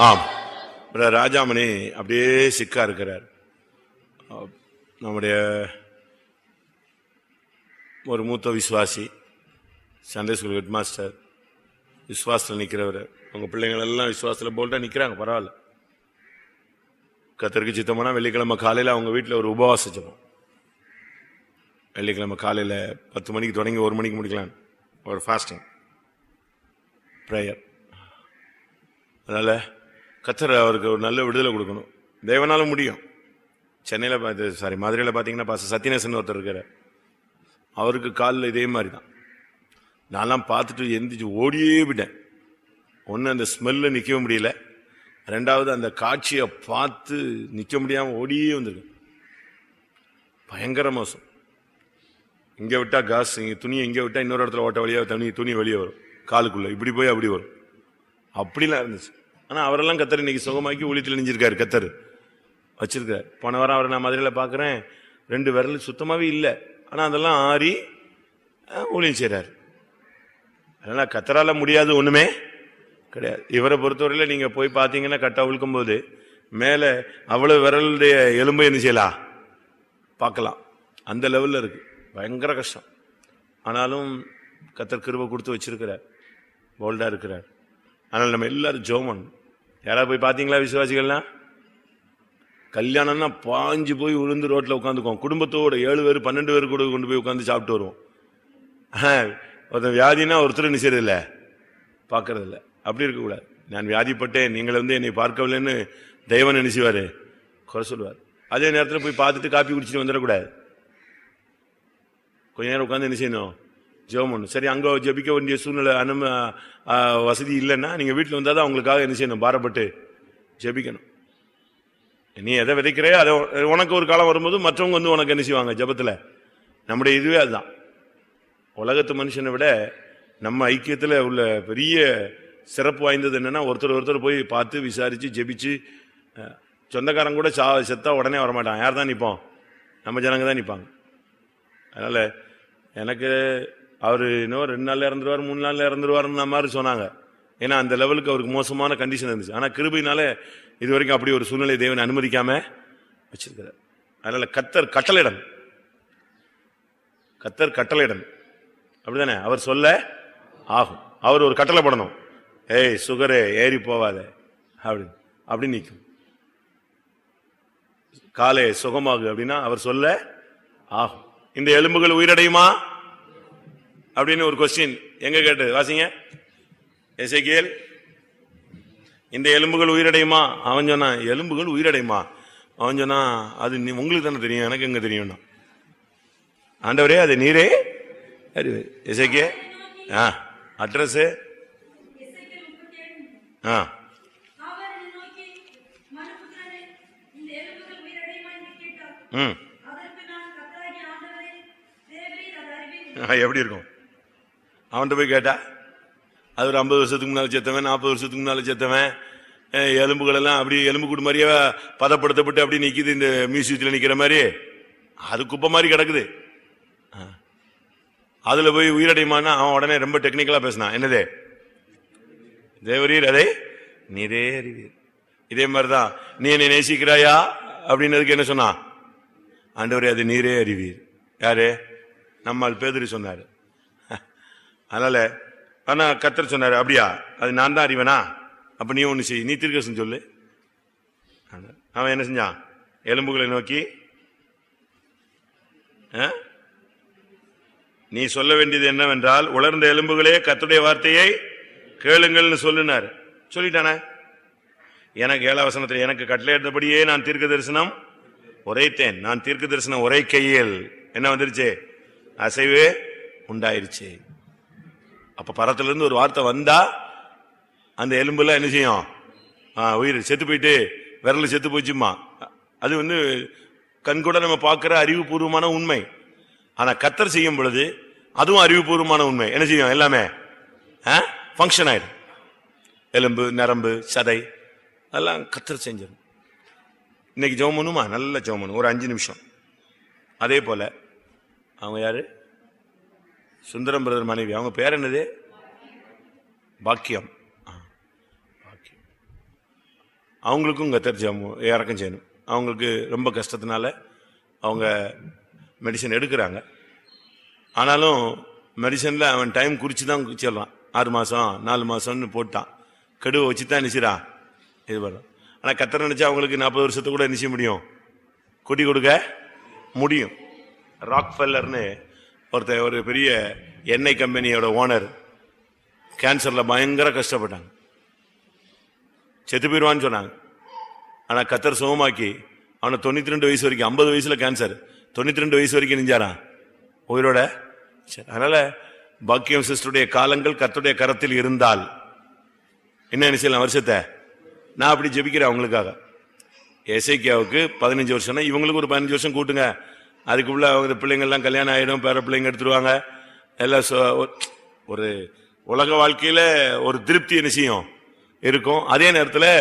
ஆம், ராஜாமணி அப்படியே சிக்கா இருக்கிறார். நம்முடைய ஒரு மூத்த விசுவாசி, சண்டே ஸ்கூல் ஹெட் மாஸ்டர், விசுவாசத்தில் நிற்கிறவர். உங்க பிள்ளைங்கள் எல்லாம் விசுவாசத்தில் போல்ட்டா நிற்கிறாங்க, பரவாயில்ல. கர்த்தருக்கு சித்தமானா வெள்ளிக்கிழமை காலையில் அவங்க வீட்டில் ஒரு உபவாச ஜெபம். வெள்ளிக்கிழமை காலையில் 10 மணிக்கு தொடங்கி 1 மணிக்கு முடிக்கலாம் ஒரு ஃபாஸ்டிங் ப்ரேயர். அதனால கர்த்தர் அவருக்கு ஒரு நல்ல விடுதலை கொடுக்கணும். தேவனால முடியும். சென்னையில் மதுரையில் பார்த்தீங்கன்னா பாஸ்டர் சத்யநேசன் ஒருத்தர் இருக்கிற, அவருக்கு காலில் இதே மாதிரி தான். நான்லாம் பார்த்துட்டு எந்திரிச்சு ஓடியே விட்டேன். ஒன்று அந்த ஸ்மெல்ல நிற்க முடியல, ரெண்டாவது அந்த காட்சியை பார்த்து நிற்க முடியாமல் ஓடியே வந்திருக்கேன். பயங்கர மோசம். இங்கே விட்டா காசு, இங்கே துணியை இங்கே விட்டா இன்னொரு இடத்துல ஓட்ட வழியாக துணி வெளியே வரும், காலுக்குள்ள இப்படி போய் அப்படி வரும். அப்படிலாம் இருந்துச்சு. ஆனால் அவரெல்லாம் கத்தர் இன்னைக்கு சுகமாக்கி ஊழியத்தில் நெஞ்சிருக்காரு, கத்தர் வச்சிருக்காரு. போன வாரம் அவரை நான் மதுரையில் பார்க்குறேன், 2 விரல் சுத்தமாகவே இல்லை, ஆனால் அதெல்லாம் ஆறி ஊழியம் செய்கிறார். அதனால் கத்தரால முடியாது ஒன்றுமே கிடையாது. இவரை பொறுத்தவரையில் நீங்கள் போய் பார்த்தீங்கன்னா கட்டை அவிழ்க்கும் போது மேலே அவ்வளோ விரலுடைய எலும்பை என்ன செய்யலாம் பார்க்கலாம். அந்த லெவலில் இருக்கு, பயங்கர கஷ்டம். ஆனாலும் கத்தர் கிருபை கொடுத்து வச்சிருக்கிறார், போல்டா இருக்கிறார். அதனால் நம்ம எல்லாரும் ஜெபம் பண்ணணும். யாராவது போய் பார்த்தீங்களா விசுவாசிகள்லாம்? கல்யாணம்னா பாஞ்சு போய் விழுந்து ரோட்டில் உட்காந்துக்குவோம், குடும்பத்தோட 7 பேர் 12 பேர் கூட கொண்டு போய் உட்காந்து சாப்பிட்டு வருவோம். ஒருத்தன் வியாதினா ஒருத்தர் நிச்சயதில்ல, பார்க்கறதில்ல. அப்படி இருக்கக்கூடாது. நான் வியாதிப்பட்டேன், நீங்கள் என்னை பார்க்கவில்லைன்னு தெய்வன் நினைச்சுவாரு, குறை சொல்லுவார். அதே நேரத்தில் போய் பார்த்துட்டு காப்பி குடிச்சிட்டு வந்துடக்கூடாது. கொஞ்ச நேரம் உட்காந்து என்ன செய்யணும், ஜெபம் பண்ணணும். சரி, அங்கே ஜெபிக்க வேண்டிய சூழ்நிலை வசதி இல்லைன்னா நீங்கள் வீட்டில் வந்தால் தான் அவங்களுக்காக என்ன செய்யணும், பாரப்பட்டு ஜெபிக்கணும். நீ எதை விதைக்கிறையோ அதை உனக்கு ஒரு காலம் வரும்போது மற்றவங்க உனக்கு என்ன செய்வாங்க ஜெபத்தில். நம்முடைய இதுவே அதுதான். உலகத்து மனுஷனை விட நம்ம ஐக்கியத்தில் உள்ள பெரிய சிறப்பு வாய்ந்தது என்னன்னா, ஒருத்தர் போய் பார்த்து விசாரித்து ஜெபிச்சு. சொந்தக்காரங்க கூட செத்தா உடனே வரமாட்டான். யார் தான் நிற்போம்? நம்ம ஜனங்க தான் நிற்பாங்க. அதனால் எனக்கு அவர் இன்னும் 2 நாளில் இறந்துருவார், 3 நாளில் இறந்துருவாருன்னு மாதிரி சொன்னாங்க. ஏன்னா அந்த லெவலுக்கு அவருக்கு மோசமான கண்டிஷன் இருந்துச்சு. ஆனால் கிருபையினால இது வரைக்கும் அப்படி ஒரு சூழ்நிலை தேவன் அனுமதிக்காம வச்சிருக்கிறார். அதனால கர்த்தர் கட்டளையிடணும், கர்த்தர் கட்டளையிடணும், அப்படிதானே? அவர் சொல்ல ஆகும். அவர் ஒரு கட்டளை படணும், ஏய் சுகரே ஏறி போவாத அப்படி நிற்கும். காலே சுகமாகு அப்படின்னா அவர் சொல்ல ஆகும். இந்த எலும்புகள் உயிரடையுமா அப்படின்னு ஒரு கொஸ்டின் எங்க கேட்டு வாசிங்க. எசேக்கியேல் இந்த எலும்புகள் உயிரடையுமா? அவன் சொன்னான் எலும்புகள் உயிரடையுமா? அவன் சொன்னா அது உங்களுக்கு தானே தெரியும், எனக்கு எங்க தெரியும். ஆண்டவரே அது நீரே அறிவு. எசேக்கியே அட்ரஸ் எப்படி இருக்கும்? அவன்கிட்ட போய் கேட்டா அது ஒரு 50 வருஷத்துக்கு முன்னால செத்தவன், 40 வருஷத்துக்கு முன்னால செத்தவன், எலும்புகள் எல்லாம் அப்படி எலும்பு கூடு மாதிரியே பதப்படுத்தப்பட்டு அப்படி நிக்குது, இந்த மியூசியத்துல நிக்கிற மாதிரி அது குப்பை மாதிரி கிடக்குது. அதுல போய் உயிரடையுமானா அவன் உடனே ரொம்ப டெக்னிக்கலா பேசினான். என்னது? தேவரீர் அதை நீரே அறிவீர். இதே மாதிரிதான் நீ என்னை நேசிக்கிறாயா அப்படின்னதுக்கு என்ன சொன்னான்? ஆண்டவரே அது நீரே அறிவீர். யாரு? நம்மால் பேதுரு சொன்னாரு. அதனால ஆனா கர்த்தர் சொன்னாரு அப்படியா அது நான் தான் அறிவனா? அப்ப நீ ஒண்ணு செய், நீ தீர்க்கதரிசனம் சொல்லு. அவன் என்ன செஞ்சான்? எலும்புகளை நோக்கி நீ சொல்ல வேண்டியது என்னவென்றால், உலர்ந்த எலும்புகளே கர்த்தருடைய வார்த்தையை கேளுங்கள்னு சொல்லுனாரு. சொல்லிட்டானே. எனக்கு 7ஆம் வசனத்தில் எனக்கு கட்டளையிட்டபடியே நான் தீர்க்க தரிசனம் உரைத்தேன். நான் தீர்க்க தரிசனம் உரைக்கையில் என்ன வந்துருச்சு? அசைவு உண்டாயிருச்சு. அப்ப பரத்திலிருந்து ஒரு வார்த்தை வந்தா அந்த எலும்புல என்ன செய்யும்? உயிர் செத்து போயிட்டு விரல் செத்து போச்சுமா. அது கண்கூட நம்ம பார்க்கிற அறிவுபூர்வமான உண்மை. ஆனா கர்த்தர் செய்யும் பொழுது அதுவும் அறிவுபூர்வமான உண்மை. என்ன செய்யும்? எல்லாமே ஃபங்க்ஷன் ஆயிடும். எலும்பு, நரம்பு, சதை அதெல்லாம் கர்த்தர் செஞ்சிடும். இன்னைக்கு ஜெபம் பண்ணுமா? நல்ல ஜெபம் பண்ணும், ஒரு 5 நிமிஷம். அதே போல அவங்க யாரு? சுந்தரம் பிரதர் மனைவி. அவங்க பேர் என்னது? பாக்கியம். அவங்களுக்கும் கர்த்தர் ஜெபம் இறக்கம் செய்யணும். அவங்களுக்கு ரொம்ப கஷ்டத்தினால அவங்க மெடிசன் எடுக்கிறாங்க. ஆனாலும் மெடிசன்ல அவன் டைம் குறிச்சு தான் சொல்றான். 6 மாசம் 4 மாசம்னு போட்டான். கெடுவை வச்சுதான் நினைச்சிடான் இது பண்ணும். ஆனா கர்த்தர் நினைச்சா அவங்களுக்கு 40 வருஷத்தை கூட நிச்சய முடியும், கொடி கொடுக்க முடியும். ராக்ஃபெல்லர்னு ஒருத்தர், ஒரு பெரிய எண்ணெய் கம்பெனியோட ஓனர், கேன்சர்ல பயங்கர கஷ்டப்பட்டாங்க. செத்து போயிடுவான்னு சொன்னாங்க. ஆனா கர்த்தர் சுகமாக்கி அவனை 92 வயசு வரைக்கும், 50 வயசுல கேன்சர், 92 வயசு வரைக்கும் நெஞ்சாரான் உயிரோட. அதனால பாக்கியம் சிஸ்டருடைய காலங்கள் கர்த்தருடைய கரத்தில் இருந்தால் என்ன செய்யலாம்? வருஷத்தை நான் அப்படி ஜெபிக்கிறேன் அவங்களுக்காக. எசேக்கியாவுக்கு 15 வருஷம்னா இவங்களுக்கு ஒரு 15 வருஷம் கூட்டுங்க. அதுக்குள்ள அவங்க பிள்ளைங்கள்லாம் கல்யாணம் ஆயிடும், பேர பிள்ளைங்க எடுத்துருவாங்க. எல்லாம் ஒரு உலக வாழ்க்கையில ஒரு திருப்தி என்ன செய்யும் இருக்கும். அதே நேரத்தில்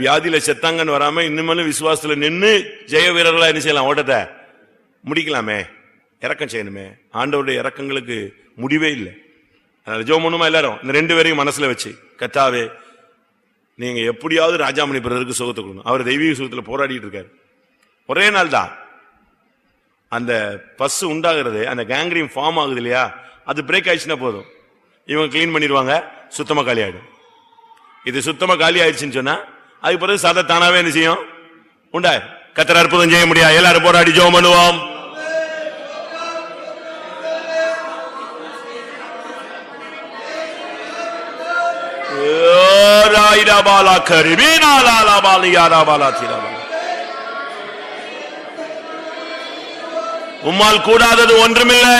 வியாதியில செத்தாங்கன்னு வராம இன்னும் விசுவாசத்துல நின்று ஜெய வீரர்களா என்ன செய்யலாம்? ஓட்டத்தை முடிக்கலாமே. இறக்கம் செய்யணுமே. ஆண்டவருடைய இறக்கங்களுக்கு முடிவே இல்லை. அதனால ஜெபம் பண்ணுமா எல்லாரும்? இந்த 2 பேரையும் மனசுல வச்சு, கர்த்தாவே நீங்க எப்படியாவது ராஜாமணி பிரதருக்கு சுகத்தை கொடுக்கணும். அவர் தெய்வீக சுகத்துல போராடிட்டு இருக்காரு. ஒரே நாள் தான் அந்த பஸ் உண்டாகிறது, அந்த கேங்க்ரீன் ஃபார்ம் ஆகுது இல்லையா, அது பிரேக் ஆயிடுச்சுன்னா போதும், இவங்க கிளீன் பண்ணிடுவாங்க, சுத்தமா காலி ஆயிடும். இது சுத்தமா காலி ஆயிடுச்சுன்னு சொன்னா அதுக்கு பிறகு சதை தானாவே என்ன செய்யும்? உண்டா. கர்த்தர் அற்புதம் செய்ய முடியாது. எல்லாரும் போராடி ஜெபம் பண்ணுவோம். உம்மால் கூடாதது ஒன்றுமில்லை.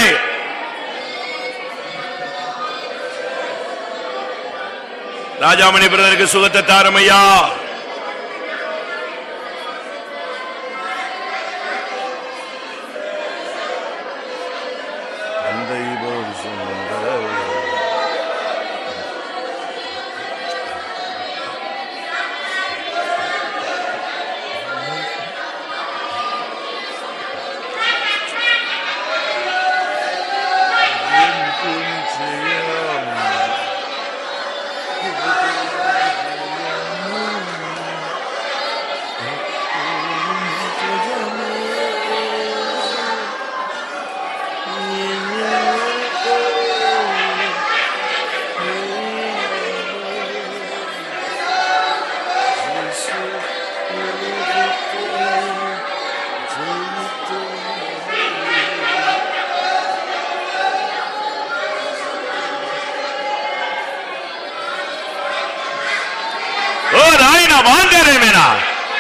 ராஜாமணி பிரதருக்கு சுகத்தை தாருமையா.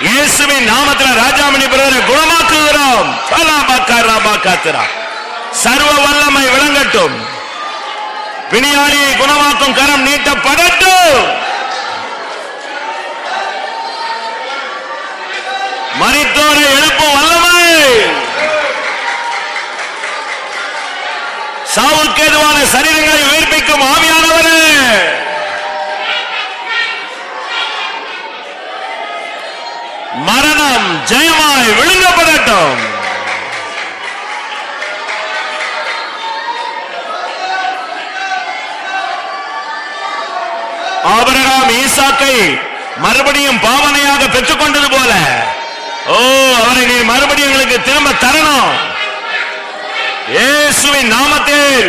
இயேசுவின் நாமத்தில் ராஜாமணி பிரதரை குணமாக்குகிறோம். சர்வ வல்லமை விளங்கட்டும். பிணியாளியை குணமாக்கும் கரம் நீட்டப்படட்டும். மரித்தோரை எழுப்பும் வல்லமை, சாவுக்கேதுவான சரீரங்களை உயிர்ப்பிக்கும் ஆவியானவரே, மரணம் ஜெயமாய் விழுங்கப்படட்டும். ஆபிரகாம் ஈசாக்கை மறுபடியும் பாவனையாக பெற்றுக் கொண்டது போல, அவரை நீ மறுபடியும் எங்களுக்கு திரும்ப தரணும். இயேசுவின் நாமத்தில்